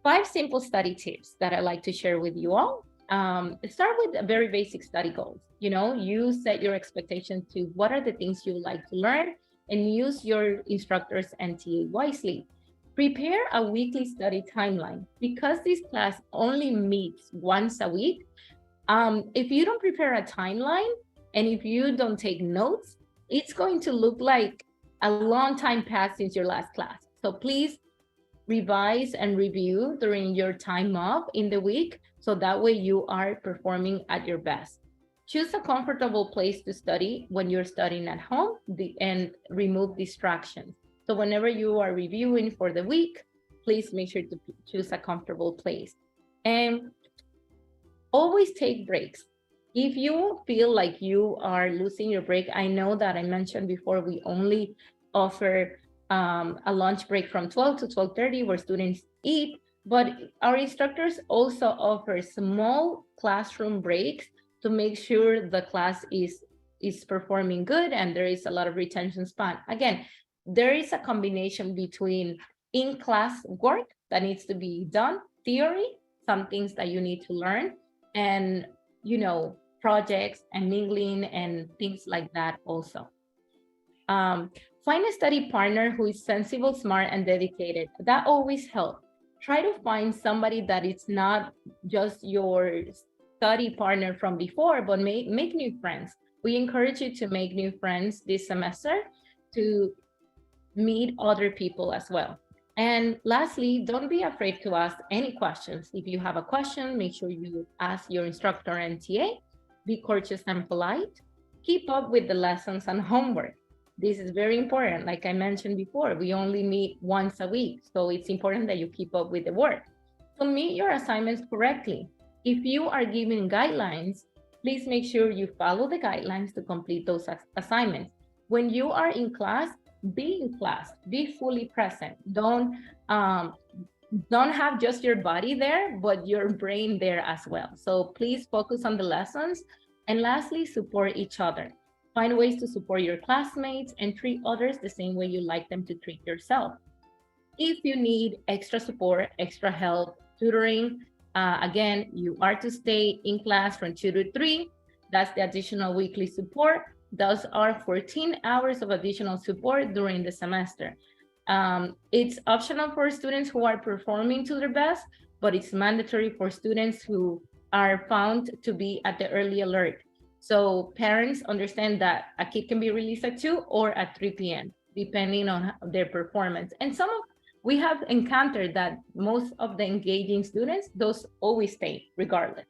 5 simple study tips that I'd like to share with you all. Start with very basic study goals. You set your expectations to what are the things you like to learn, and use your instructors and TA wisely. Prepare a weekly study timeline. Because this class only meets once a week, if you don't prepare a timeline and if you don't take notes, it's going to look like a long time passed since your last class. So please revise and review during your time off in the week, so that way you are performing at your best. Choose a comfortable place to study when you're studying at home, and remove distractions. So whenever you are reviewing for the week, please make sure to choose a comfortable place. And always take breaks. If you feel like you are losing your break, I know that I mentioned before, we only offer a lunch break from 12 to 12:30 where students eat, but our instructors also offer small classroom breaks to make sure the class is performing good and there is a lot of retention span. Again, there is a combination between in-class work that needs to be done, theory, some things that you need to learn, and projects and mingling and things like that also. Find a study partner who is sensible, smart, and dedicated. That always helps. Try to find somebody that is not just your study partner from before, but make new friends. We encourage you to make new friends this semester, to meet other people as well. And lastly, don't be afraid to ask any questions. If you have a question, make sure you ask your instructor and TA. Be courteous and polite. Keep up with the lessons and homework. This is very important. Like I mentioned before, we only meet once a week, so it's important that you keep up with the work. So meet your assignments correctly. If you are given guidelines, please make sure you follow the guidelines to complete those assignments. When you are in class, be in class, be fully present. Don't have just your body there, but your brain there as well. So please focus on the lessons. And lastly, support each other. Find ways to support your classmates and treat others the same way you like them to treat yourself. If you need extra support, extra help, tutoring, again, you are to stay in class from 2 to 3. That's the additional weekly support. Those are 14 hours of additional support during the semester. It's optional for students who are performing to their best, but it's mandatory for students who are found to be at the early alert. So parents understand that a kid can be released at 2 or at 3 p.m., depending on their performance. And we have encountered that most of the engaging students, those always stay regardless.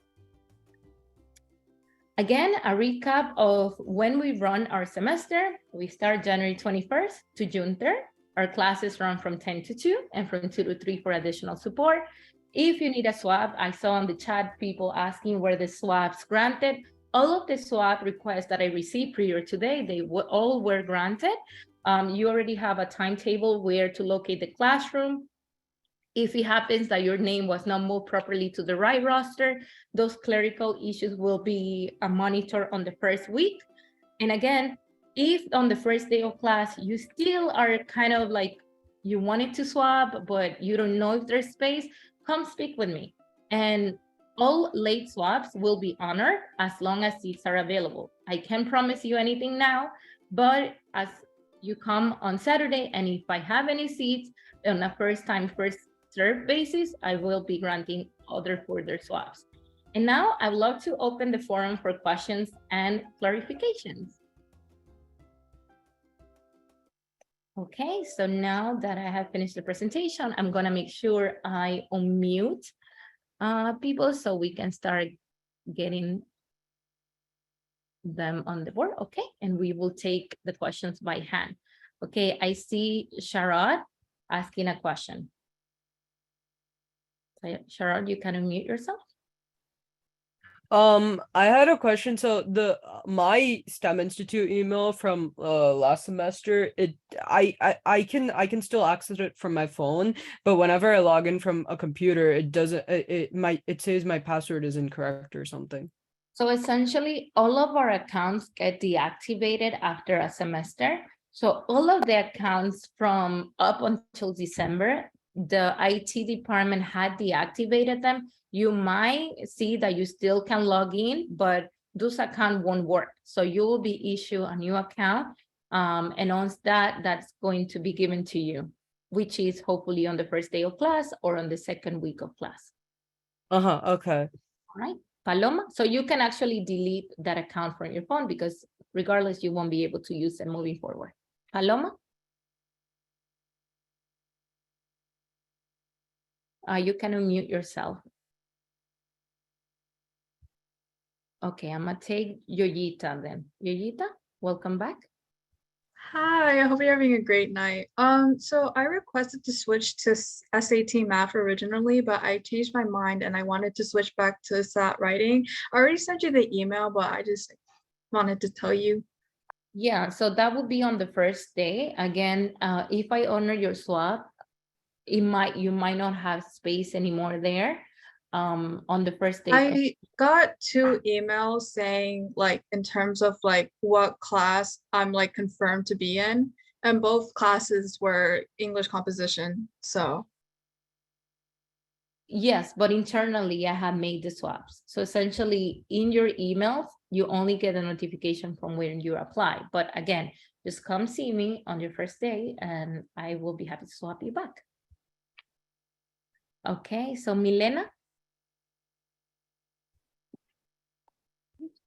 Again, a recap of when we run our semester. We start January 21st to June 3rd. Our classes run from 10 to 2 and from 2 to 3 for additional support. If you need a swab, I saw on the chat people asking were the swabs granted. all of the swab requests that I received prior today, they all were granted. You already have a timetable where to locate the classroom. If it happens that your name was not moved properly to the right roster, those clerical issues will be monitored on the first week. And again, if on the first day of class, you still are kind of like, you wanted to swab, but you don't know if there's space, come speak with me. And all late swabs will be honored as long as seats are available. I can't promise you anything now, but as you come on Saturday, and if I have any seats on a first time, first served basis, I will be granting other further swabs. And now I would love to open the forum for questions and clarifications. Okay, so now that I have finished the presentation, I'm gonna make sure I unmute people so we can start getting them on the board. Okay, and we will take the questions by hand. Okay, I see Sharad asking a question. Sharad, you can unmute yourself. I had a question. So my STEM Institute email from last semester, I can still access it from my phone, but whenever I log in from a computer, it doesn't, it says my password is incorrect or something. So essentially all of our accounts get deactivated after a semester. So all of the accounts from up until December, the IT department had deactivated them. You might see that you still can log in, but those accounts won't work. So you will be issued a new account. And once that's going to be given to you, which is hopefully on the first day of class or on the second week of class. Okay. All right, Paloma. So you can actually delete that account from your phone because regardless, you won't be able to use it moving forward. Paloma? You can unmute yourself. Okay, I'm gonna take Yoyita then. Yoyita, welcome back. Hi, I hope you're having a great night. So I requested to switch to SAT math originally, but I changed my mind and I wanted to switch back to SAT writing. I already sent you the email, but I just wanted to tell you. Yeah, so that would be on the first day. Again, if I honor your swap, you might not have space anymore there. On the first day. I got 2 emails saying like in terms of like what class I'm like confirmed to be in, and both classes were English composition. So yes, but internally I have made the swaps. So essentially in your emails, you only get a notification from when you apply. But again, just come see me on your first day and I will be happy to swap you back. Okay, so Milena.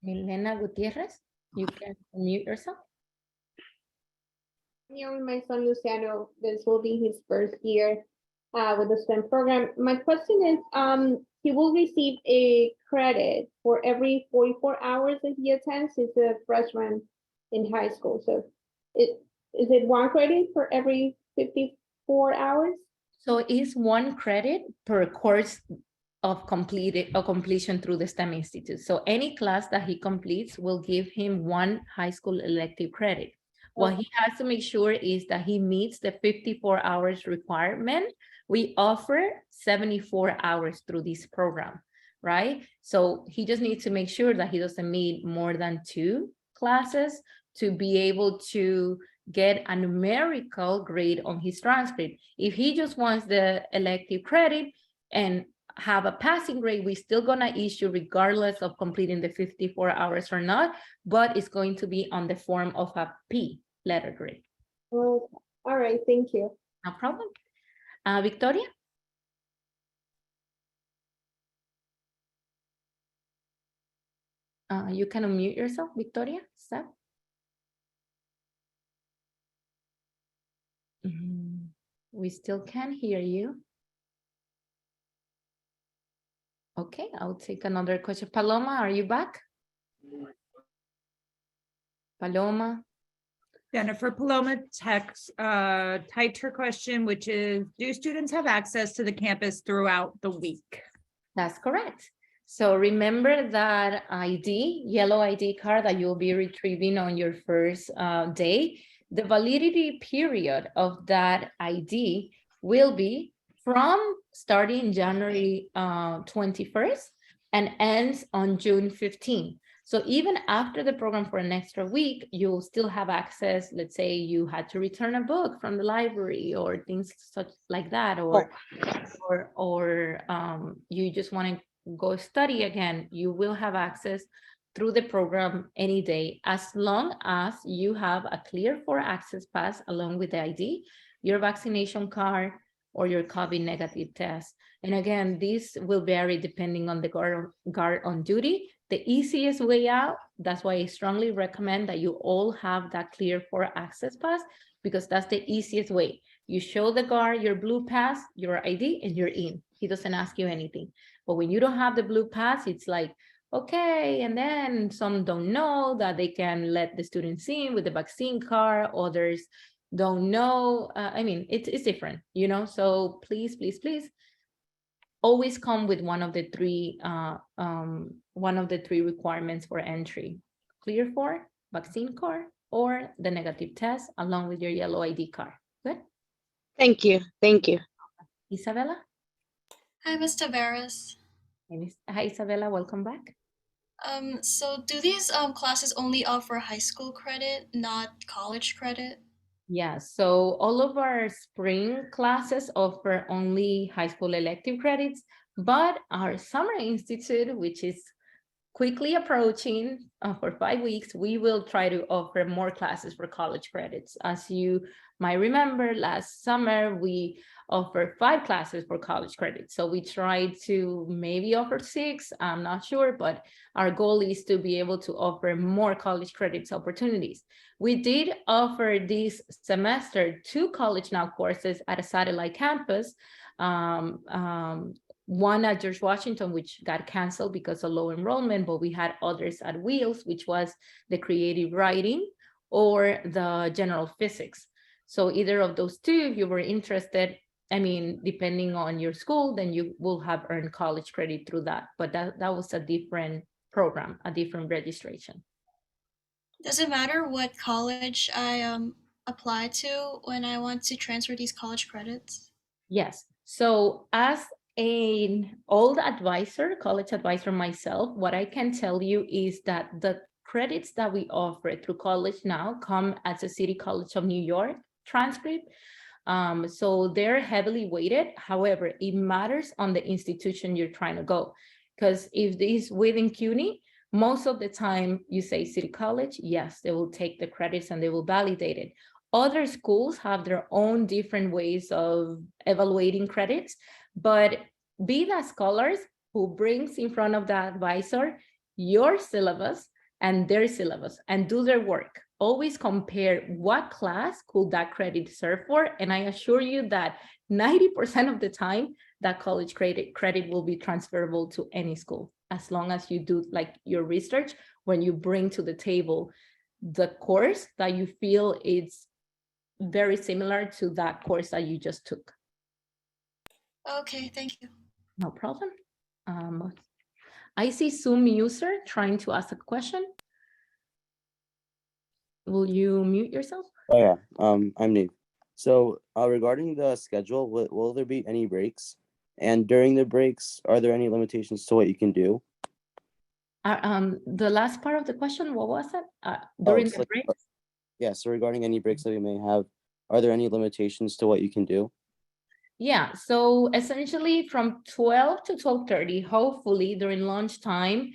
Milena Gutierrez, you can unmute yourself. Here with my son Luciano, this will be his first year with the STEM program. My question is, he will receive a credit for every 44 hours that he attends. He's a freshman in high school. So is it 1 credit for every 54 hours? So it's 1 credit per course of completion through the STEM Institute. So any class that he completes will give him 1 high school elective credit. What he has to make sure is that he meets the 54 hours requirement. We offer 74 hours through this program, right? So he just needs to make sure that he doesn't meet more than 2 classes to be able to get a numerical grade on his transcript. If he just wants the elective credit and have a passing grade, we're still gonna issue regardless of completing the 54 hours or not, but it's going to be on the form of a P letter grade. Oh, all right, thank you. No problem. Victoria? You can unmute yourself, Victoria. Steph? We still can't hear you. Okay, I'll take another question. Paloma, are you back? Paloma? Jennifer Paloma typed her question, which is, do students have access to the campus throughout the week? That's correct. So remember that ID, yellow ID card that you'll be retrieving on your first day. The validity period of that ID will be from starting January 21st and ends on June 15th. So even after the program for an extra week, you'll still have access. Let's say you had to return a book from the library or things such like that, or you just want to go study again, you will have access through the program any day, as long as you have a clear for access pass along with the ID, your vaccination card, or your COVID negative test. And again, this will vary depending on the guard on duty. The easiest way out, that's why I strongly recommend that you all have that clear for access pass, because that's the easiest way. You show the guard your blue pass, your ID, and you're in. He doesn't ask you anything. But when you don't have the blue pass, it's like, okay, and then some don't know that they can let the students in with the vaccine card, others don't know. I mean, it's different, you know, so please, please, please, always come with one of the three requirements for entry: clear for, vaccine card, or the negative test along with your yellow ID card. Good. Thank you. Thank you. Isabella. Hi, Ms. Tavares. Hi, Isabella. Welcome back. So do these classes only offer high school credit, not college credit? Yeah, so all of our spring classes offer only high school elective credits, but our summer institute, which is quickly approaching for 5 weeks, we will try to offer more classes for college credits. As you might remember, last summer, we offered 5 classes for college credits. So we tried to maybe offer 6, I'm not sure, but our goal is to be able to offer more college credits opportunities. We did offer this semester 2 College Now courses at a satellite campus. One at George Washington, which got canceled because of low enrollment, but we had others at Wheels, which was the creative writing or the general physics. So either of those two, if you were interested, I mean, depending on your school, then you will have earned college credit through that. But that was a different program, a different registration. Does it matter what college I apply to when I want to transfer these college credits? Yes. So as an old advisor, college advisor myself, what I can tell you is that the credits that we offer through College Now come as a City College of New York transcript. So they're heavily weighted. However, it matters on the institution you're trying to go. Because if this within CUNY, most of the time you say City College, yes, they will take the credits and they will validate it. Other schools have their own different ways of evaluating credits, but be the scholars who brings in front of the advisor your syllabus and their syllabus and do their work. Always compare what class could that credit serve for. And I assure you that 90% of the time, that college credit will be transferable to any school, as long as you do like your research when you bring to the table the course that you feel it's very similar to that course that you just took. Okay, thank you. No problem. I see Zoom user trying to ask a question. Will you mute yourself? Oh yeah, I'm new. So regarding the schedule, will there be any breaks? And during the breaks, are there any limitations to what you can do? The last part of the question, what was it? During the break? Yeah, so regarding any breaks that we may have, are there any limitations to what you can do? Yeah, so essentially from 12 to 12:30, hopefully during lunchtime,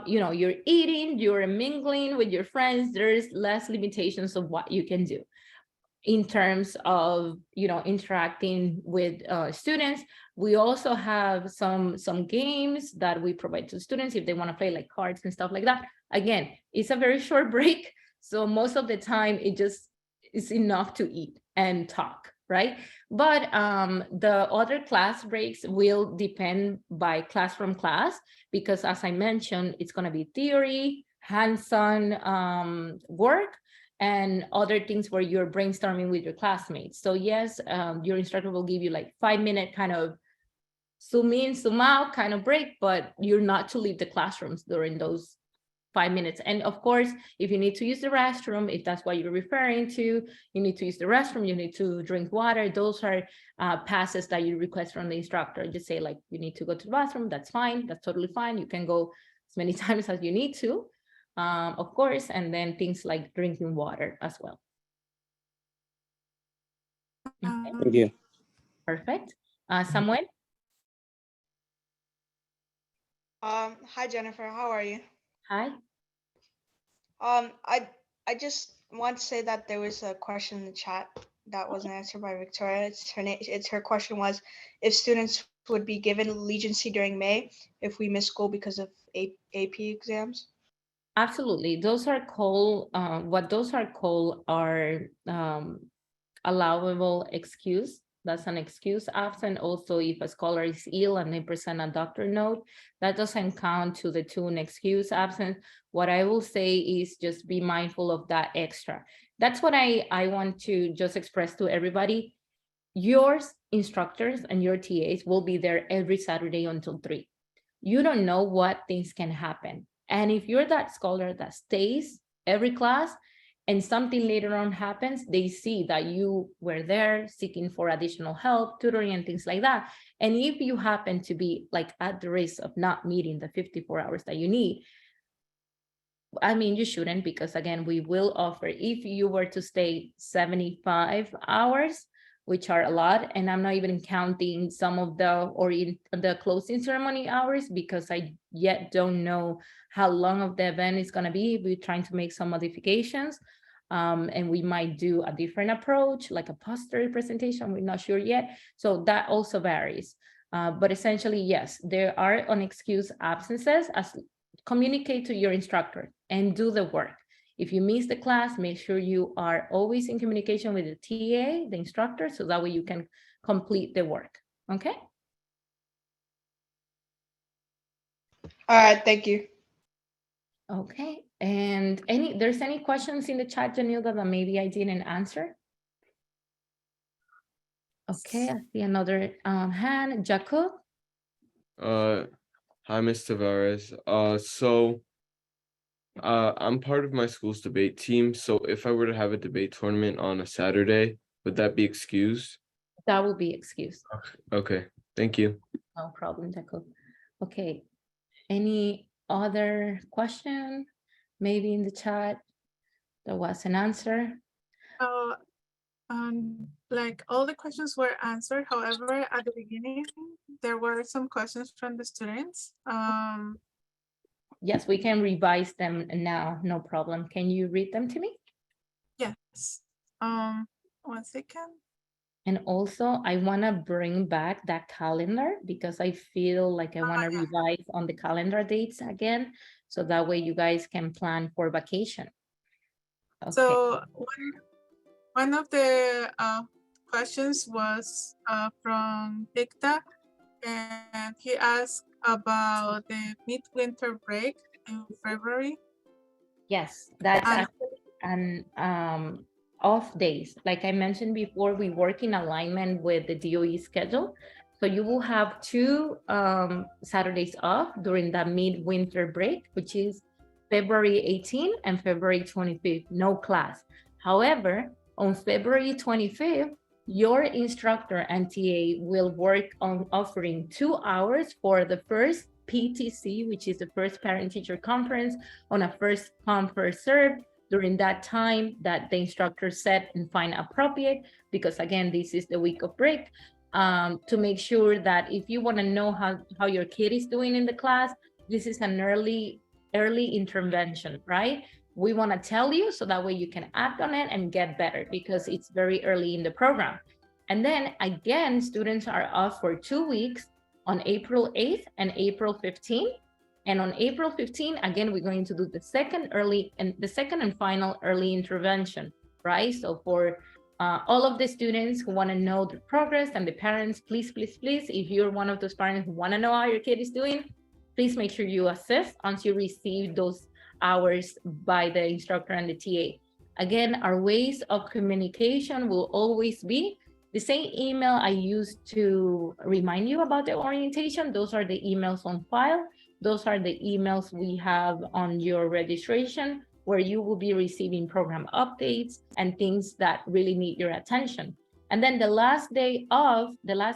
you know, you're eating, you're mingling with your friends, there's less limitations of what you can do in terms of, you know, interacting with students. We also have some games that we provide to students if they want to play, like cards and stuff like that. Again, it's a very short break, so most of the time it just is enough to eat and talk, right? But the other class breaks will depend by class from class, because as I mentioned, it's going to be theory, hands-on work, and other things where you're brainstorming with your classmates. So yes, your instructor will give you like 5-minute kind of Zoom in, Zoom out kind of break, but you're not to leave the classrooms during those 5 minutes. And of course, if you need to use the restroom, if that's what you're referring to, you need to use the restroom, you need to drink water. Those are passes that you request from the instructor. Just say like, you need to go to the bathroom, that's fine, that's totally fine. You can go as many times as you need to, of course, and then things like drinking water as well. Okay. Thank you. Perfect. Samuel? Hi Jennifer, how are you? Hi. I just want to say that there was a question in the chat that wasn't answered by Victoria. Her question was if students would be given leniency during May if we miss school because of AP exams. Absolutely. Those are called, what those are called are allowable excuse. That's an excuse absent. Also, if a scholar is ill and they present a doctor note, that doesn't count to the tune excuse absent. What I will say is just be mindful of that extra. That's what I want to just express to everybody. Your instructors and your TAs will be there every Saturday until 3. You don't know what things can happen. And if you're that scholar that stays every class, and something later on happens, they see that you were there seeking for additional help, tutoring, and things like that. And if you happen to be like at the risk of not meeting the 54 hours that you need, I mean, you shouldn't, because again, we will offer, if you were to stay 75 hours, which are a lot, and I'm not even counting some of the closing ceremony hours, because I yet don't know how long of the event is going to be. We're trying to make some modifications, and we might do a different approach, like a poster presentation. We're not sure yet. So that also varies. But essentially, yes, there are unexcused absences. As communicate to your instructor and do the work. If you miss the class, make sure you are always in communication with the TA, the instructor, so that way you can complete the work. Okay? All right, thank you. Okay, and there's any questions in the chat, Janilda, that maybe I didn't answer? Okay, I see another hand. Jacob? Hi, Ms. Tavares. I'm part of my school's debate team. So if I were to have a debate tournament on a Saturday, would that be excused? That will be excused. Okay, thank you. No problem, Jacob. Okay, any other question? Maybe in the chat there was an answer. Like all the questions were answered. However, at the beginning, there were some questions from the students. Yes, we can revise them now, no problem. Can you read them to me? Yes. 1 second. And also, I want to bring back that calendar, because I feel like I want to revise on the calendar dates again, so that way you guys can plan for vacation. Okay. So one of the questions was from Victor, and he asked about the midwinter break in February. Yes, that's actually an off days. Like I mentioned before, we work in alignment with the DOE schedule. So you will have 2 Saturdays off during the midwinter break, which is February 18 and February 25th, no class. However, on February 25th, your instructor and TA will work on offering 2 hours for the first PTC, which is the first parent-teacher conference, on a first come, first serve during that time that the instructor set and find appropriate, because again, this is the week of break, to make sure that if you want to know how your kid is doing in the class, this is an early intervention, right? We want to tell you so that way you can act on it and get better, because it's very early in the program. And then again, students are off for 2 weeks on April 8th and April 15th. And on April 15th, again, we're going to do the second and final early intervention, right? So for all of the students who want to know the progress, and the parents, please, please, please, if you're one of those parents who want to know how your kid is doing, please make sure you assist once you receive those hours by the instructor and the TA. Again, our ways of communication will always be The same email I used to remind you about the orientation, those are the emails on file. Those are the emails we have on your registration, where you will be receiving program updates and things that really need your attention. And then the last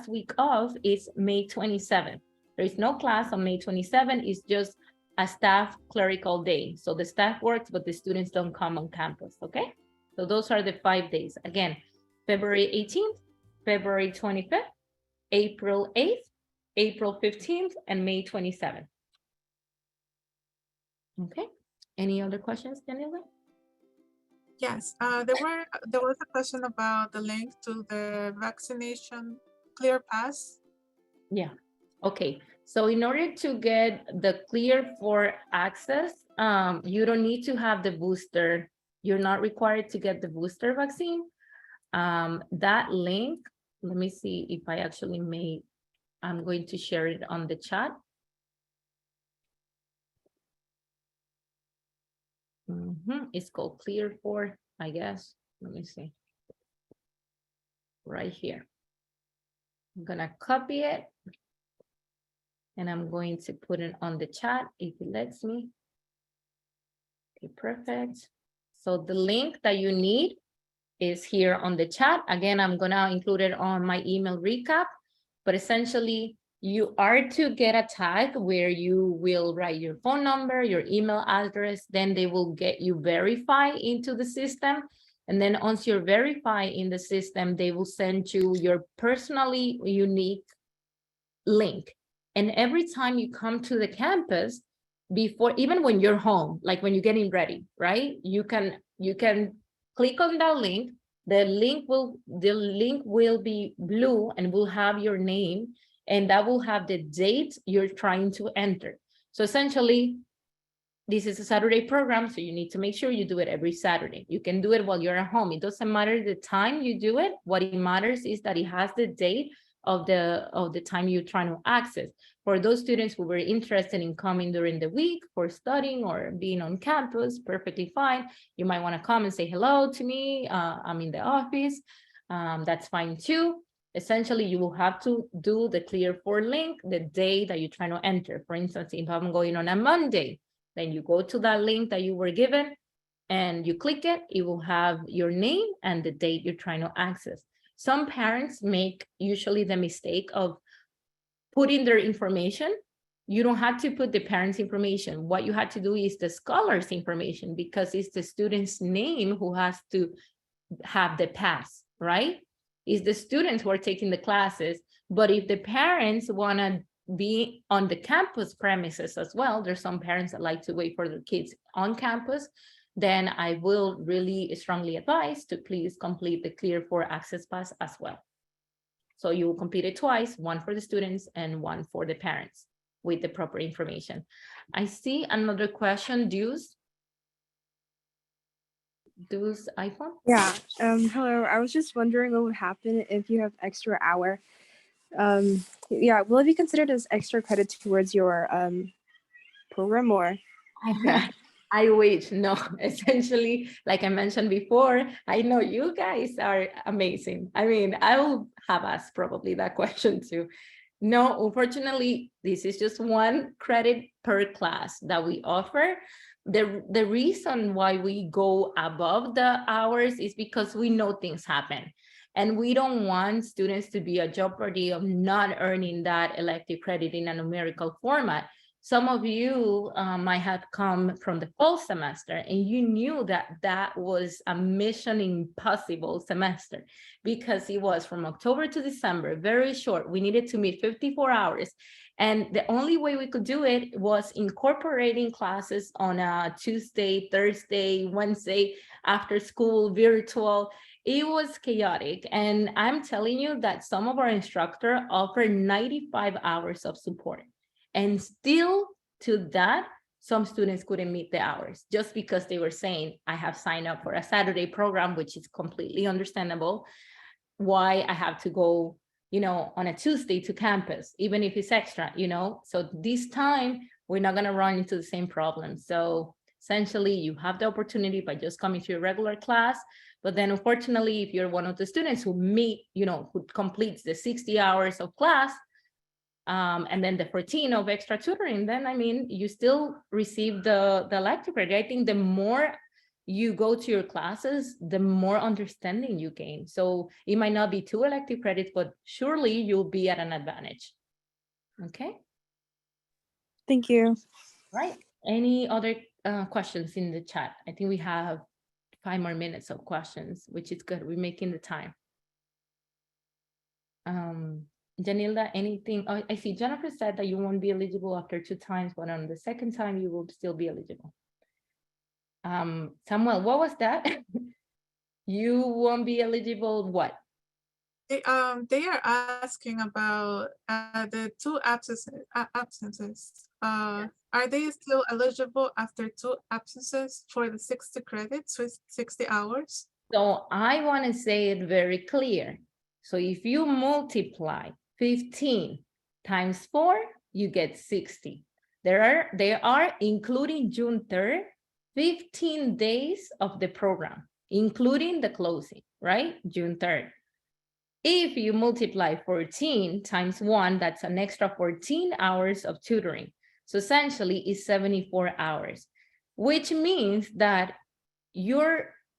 week of is May 27th. There is no class on May 27th, it's just a staff clerical day. So the staff works, but the students don't come on campus, okay? So those are the 5 days. Again, February 18th, February 25th, April 8th, April 15th, and May 27th. Okay, any other questions, Daniela? Yes, there was a question about the link to the vaccination Clear Pass. Yeah, okay. So in order to get the Clear for access, you don't need to have the booster. You're not required to get the booster vaccine. That link, let me see if I actually made, I'm going to share it on the chat. It's called Clear for, I guess. Let me see. Right here. I'm gonna copy it. And I'm going to put it on the chat if it lets me. Okay, perfect. So the link that you need is here on the chat. Again, I'm gonna include it on my email recap, but essentially you are to get a tag where you will write your phone number, your email address, then they will get you verified into the system. And then once you're verified in the system, they will send you your personally unique link. And every time you come to the campus, before, even when you're home, like when you're getting ready, right? You can click on that link. The link will be blue and will have your name, and that will have the date you're trying to enter. So essentially, this is a Saturday program, so you need to make sure you do it every Saturday. You can do it while you're at home. It doesn't matter the time you do it. What it matters is that it has the date of the time you're trying to access. For those students who were interested in coming during the week for studying or being on campus, perfectly fine. You might want to come and say hello to me. I'm in the office. That's fine too. Essentially, you will have to do the Clear for link the day that you're trying to enter. For instance, if I'm going on a Monday, then you go to that link that you were given and you click it. It will have your name and the date you're trying to access. Some parents make usually the mistake of putting their information. You don't have to put the parents' information. What you have to do is the scholar's information, because it's the student's name who has to have the pass, right? It's the students who are taking the classes. But if the parents want to be on the campus premises as well, there's some parents that like to wait for their kids on campus, then I will really strongly advise to please complete the Clear for Access Pass as well. So you will complete it twice, one for the students and one for the parents with the proper information. I see another question, Deuce. Deuce iPhone? Yeah, hello. I was just wondering what would happen if you have extra hour. Yeah, will it be considered as extra credit towards your program or? Yeah. I wish. No, essentially, like I mentioned before, I know you guys are amazing. I mean, I will have asked probably that question too. No, unfortunately, this is just 1 credit per class that we offer. The reason why we go above the hours is because we know things happen. And we don't want students to be at jeopardy of not earning that elective credit in a numerical format. Some of you might have come from the fall semester and you knew that that was a mission impossible semester, because it was from October to December, very short. We needed to meet 54 hours. And the only way we could do it was incorporating classes on a Tuesday, Thursday, Wednesday, after school, virtual. It was chaotic. And I'm telling you that some of our instructors offer 95 hours of support. And still to that, some students couldn't meet the hours just because they were saying, I have signed up for a Saturday program, which is completely understandable. Why I have to go, on a Tuesday to campus, even if it's extra, So this time we're not going to run into the same problem. So Essentially, you have the opportunity by just coming to your regular class. But then unfortunately, if you're one of the students who who completes the 60 hours of class, and then the 14 of extra tutoring, then I mean, you still receive the elective credit. I think the more you go to your classes, the more understanding you gain. So it might not be 2 elective credits, but surely you'll be at an advantage. Okay. Thank you. Right. Any other questions in the chat? I think we have 5 more minutes of questions, which is good. We're making the time. Janilda, anything? Oh, I see Jennifer said that you won't be eligible after 2 times, but on the second time you will still be eligible. Samuel, what was that? You won't be eligible, what? They are asking about the 2 absences. Are they still eligible after 2 absences for the 60 credits with 60 hours? So I want to say it very clear. So if you multiply 15 times 4, you get 60. They are including June 3rd, 15 days of the program, including the closing, right? June 3rd. If you multiply 14 times 1, that's an extra 14 hours of tutoring. So essentially it's 74 hours, which means that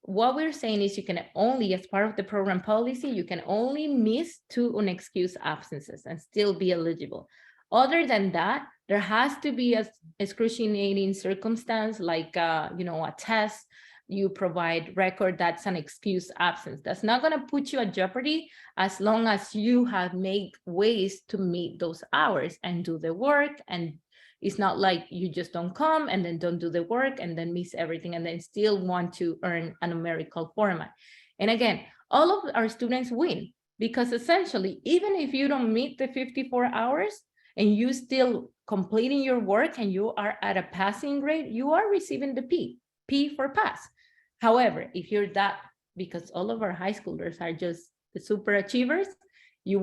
what we're saying is you can only, as part of the program policy, you can only miss 2 unexcused absences and still be eligible. Other than that, there has to be a excruciating circumstance like a test. You provide record that's an excused absence. That's not going to put you at jeopardy as long as you have made ways to meet those hours and do the work. And it's not like you just don't come and then don't do the work and then miss everything and then still want to earn a numerical format. And again, all of our students win because essentially, even if you don't meet the 54 hours and you still completing your work and you are at a passing grade, you are receiving the P for pass. However, if you're that, because all of our high schoolers are just the super achievers, you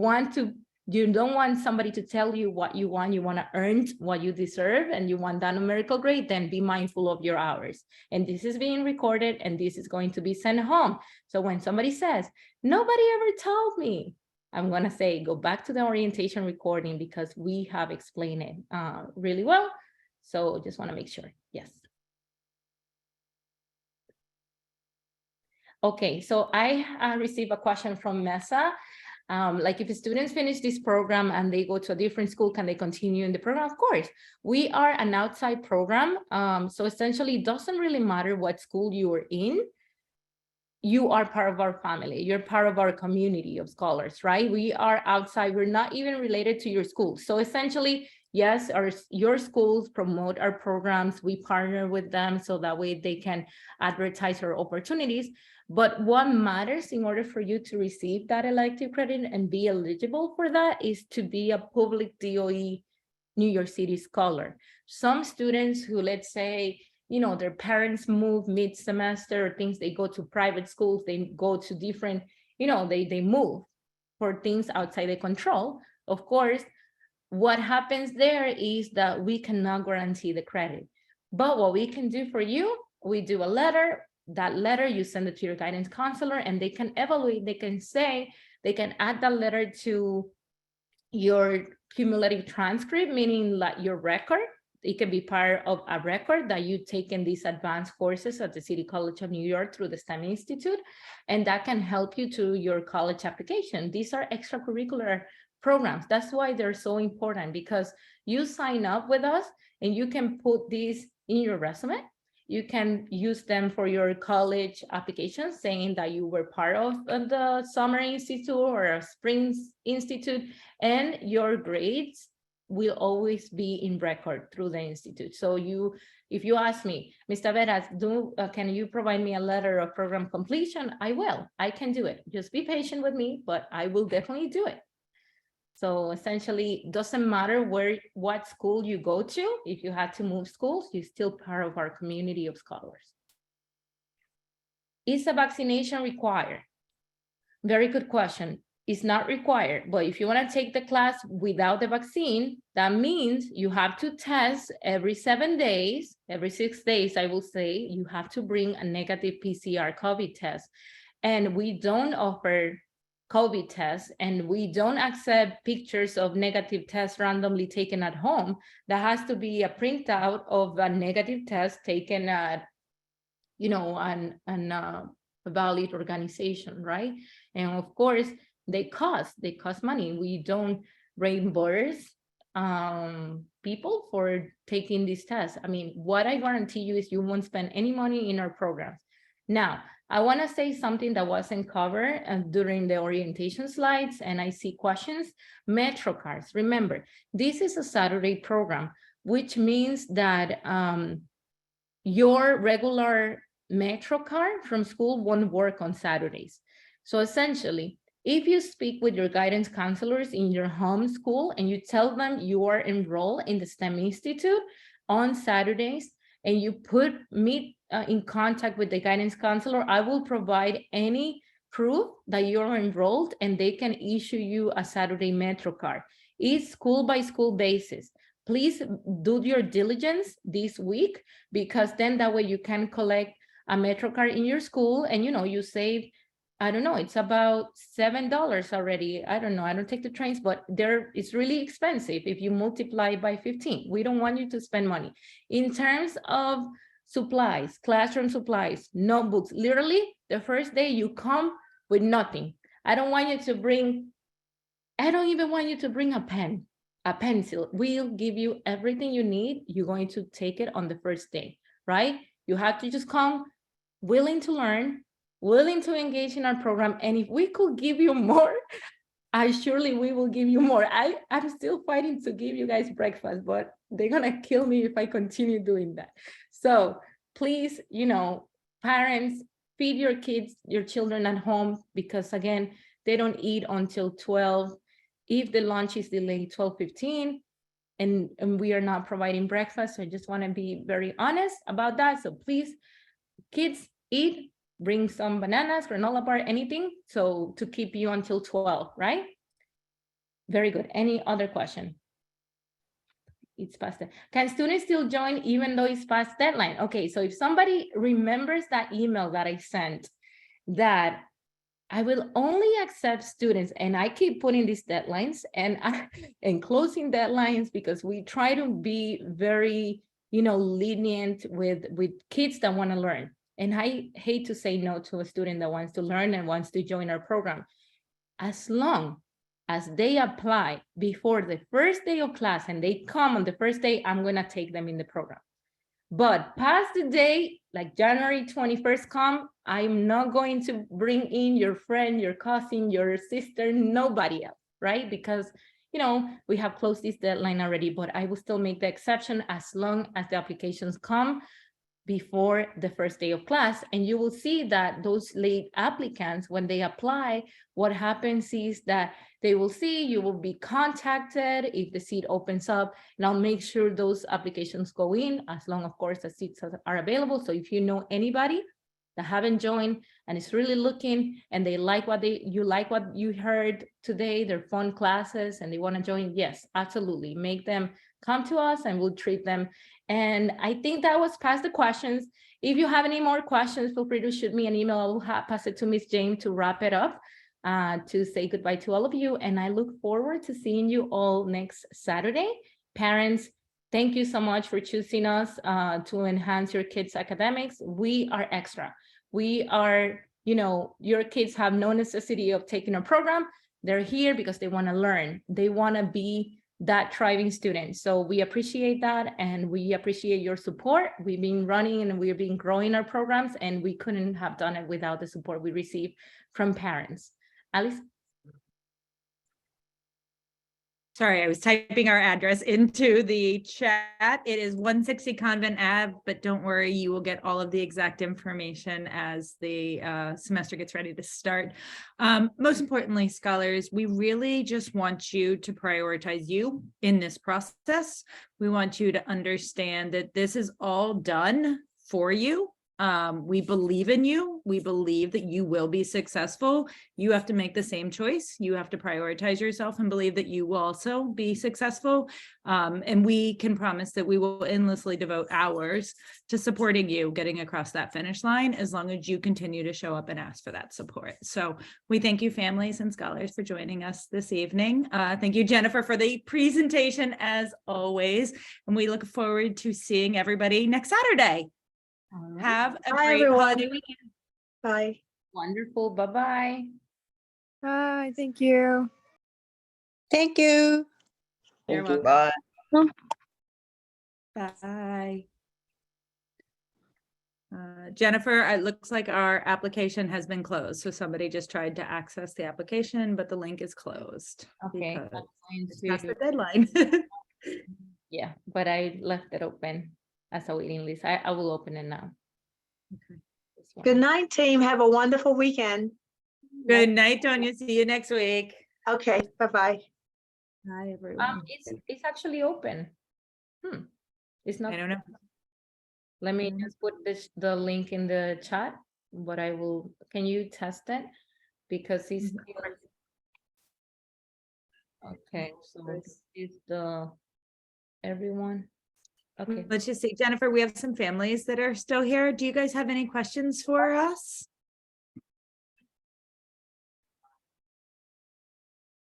don't want somebody to tell you what you want to earn what you deserve, and you want that numerical grade, then be mindful of your hours. And this is being recorded and this is going to be sent home. So when somebody says, nobody ever told me, I'm going to say, go back to the orientation recording because we have explained it really well. So just want to make sure. Yes. Okay, so I received a question from Mesa. Like if students finish this program and they go to a different school, can they continue in the program? Of course, we are an outside program. So essentially it doesn't really matter what school you are in. You are part of our family. You're part of our community of scholars, right? We are outside. We're not even related to your school. So essentially, yes, your schools promote our programs. We partner with them so that way they can advertise our opportunities. But what matters in order for you to receive that elective credit and be eligible for that is to be a public DOE New York City scholar. Some students who, let's say, their parents move mid-semester or things, they go to private schools, they go to different, they move for things outside their control. Of course, what happens there is that we cannot guarantee the credit. But what we can do for you, we do a letter. That letter, you send it to your guidance counselor and they can evaluate, they can add that letter to your cumulative transcript, meaning like your record. It can be part of a record that you've taken these advanced courses at the City College of New York through the STEM Institute, and that can help you to your college application. These are extracurricular programs. That's why they're so important, because you sign up with us and you can put these in your resume. You can use them for your college application, saying that you were part of the Summer Institute or a Spring Institute, and your grades will always be in record through the Institute. So if you ask me, Mr. Veras, can you provide me a letter of program completion? I will, I can do it. Just be patient with me, but I will definitely do it. So essentially, it doesn't matter what school you go to. If you had to move schools, you're still part of our community of scholars. Is a vaccination required? Very good question. it's not required, but if you want to take the class without the vaccine, that means you have to test every 7 days, every 6 days, I will say, you have to bring a negative PCR COVID test. And we don't offer COVID tests, and we don't accept pictures of negative tests randomly taken at home. That has to be a printout of a negative test taken at, a valid organization, right? And of course, they cost money. We don't reimburse people for taking these tests. I mean, what I guarantee you is you won't spend any money in our programs. Now, I want to say something that wasn't covered during the orientation slides, and I see questions. Metro cards. Remember, this is a Saturday program, which means that your regular Metro card from school won't work on Saturdays. So essentially, if you speak with your guidance counselors in your home school and you tell them you are enrolled in the STEM Institute on Saturdays, and you put me in contact with the guidance counselor, I will provide any proof that you're enrolled, and they can issue you a Saturday Metro card. It's school by school basis. Please do your diligence this week, because then that way you can collect a Metro card in your school, and you save, I don't know, it's about $7 already. I don't know, I don't take the trains, but it's really expensive if you multiply by 15. We don't want you to spend money. In terms of supplies, classroom supplies, notebooks, literally the first day you come with nothing. I don't even want you to bring a pen, a pencil. We'll give you everything you need. You're going to take it on the first day, right? You have to just come willing to learn, willing to engage in our program. And if we could give you more, we will give you more. I'm still fighting to give you guys breakfast, but they're gonna kill me if I continue doing that. So please, parents, feed your kids, your children at home, because again, they don't eat until 12. If the lunch is delayed, 12:15, and we are not providing breakfast. So I just want to be very honest about that. So please, kids, eat, bring some bananas, granola bar, anything, so to keep you until 12, right? Very good. Any other question? It's past it. Can students still join even though it's past deadline? Okay, so if somebody remembers that email that I sent, that I will only accept students, and I keep putting these deadlines and closing deadlines, because we try to be very, lenient with kids that want to learn. And I hate to say no to a student that wants to learn and wants to join our program. As long as they apply before the first day of class and they come on the first day, I'm going to take them in the program. But past the day, like January 21st come, I'm not going to bring in your friend, your cousin, your sister, nobody else, right? Because, we have closed this deadline already, but I will still make the exception as long as the applications come before the first day of class. And you will see that those late applicants, when they apply, what happens is that they will see, you will be contacted if the seat opens up, and I'll make sure those applications go in, as long, of course, as seats are available. So if you know anybody that haven't joined and is really looking, and they like what you heard today, their fun classes, and they want to join, yes, absolutely, make them come to us and we'll treat them. And I think that was past the questions. If you have any more questions, feel free to shoot me an email. I will pass it to Ms. James to wrap it up, to say goodbye to all of you. And I look forward to seeing you all next Saturday. Parents, thank you so much for choosing us to enhance your kids' academics. We are extra. We are, your kids have no necessity of taking a program. They're here because they want to learn. They want to be that thriving student. So we appreciate that, and we appreciate your support. We've been running and we've been growing our programs, and we couldn't have done it without the support we receive from parents. Alice? Sorry, I was typing our address into the chat. It is 160 Convent Ave, but don't worry, you will get all of the exact information as the semester gets ready to start. Most importantly, scholars, we really just want you to prioritize you in this process. We want you to understand that this is all done for you. We believe in you. We believe that you will be successful. You have to make the same choice. You have to prioritize yourself and believe that you will also be successful. And we can promise that we will endlessly devote hours to supporting you getting across that finish line, as long as you continue to show up and ask for that support. So we thank you, families and scholars, for joining us this evening. Thank you, Jennifer, for the presentation as always. And we look forward to seeing everybody next Saturday. Have a Bye, great everyone. holiday weekend. Bye. Wonderful. Bye-bye. Bye. Thank you. Thank you. You're welcome. Bye. Bye. Jennifer, it looks like our application has been closed. So somebody just tried to access the application, but the link is closed. Okay. because I'm it's going past to- the deadline. Yeah, but I left it open as a waiting list. I will open it now. This one. Good night, team. Have a wonderful weekend. Good night, Tonya. See you next week. Okay, bye-bye. Bye, everyone. It's actually open. It's not. I don't know. Let me just put the link in the chat, but I will, can you test it? Because it's okay, so this is the everyone. Okay. Let's just see, Jennifer, we have some families that are still here. Do you guys have any questions for us?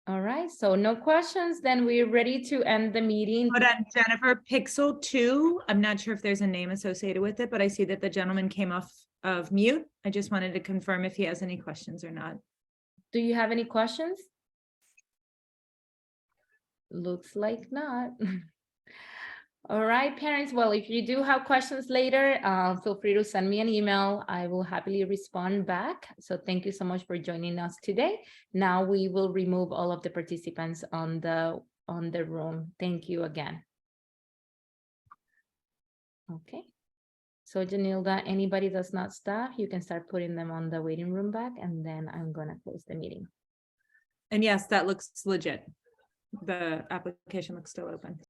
All right, so no questions, then we're ready to end the meeting. Hold on, Jennifer, Pixel 2. I'm not sure if there's a name associated with it, but I see that the gentleman came off of mute. I just wanted to confirm if he has any questions or not. Do you have any questions? Looks like not. All right, parents. Well, if you do have questions later, feel free to send me an email. I will happily respond back. So thank you so much for joining us today. Now we will remove all of the participants on the room. Thank you again. Okay. So Janilda, anybody that's not staff, you can start putting them on the waiting room back, and then I'm gonna close the meeting. And yes, that looks legit. The application looks still open.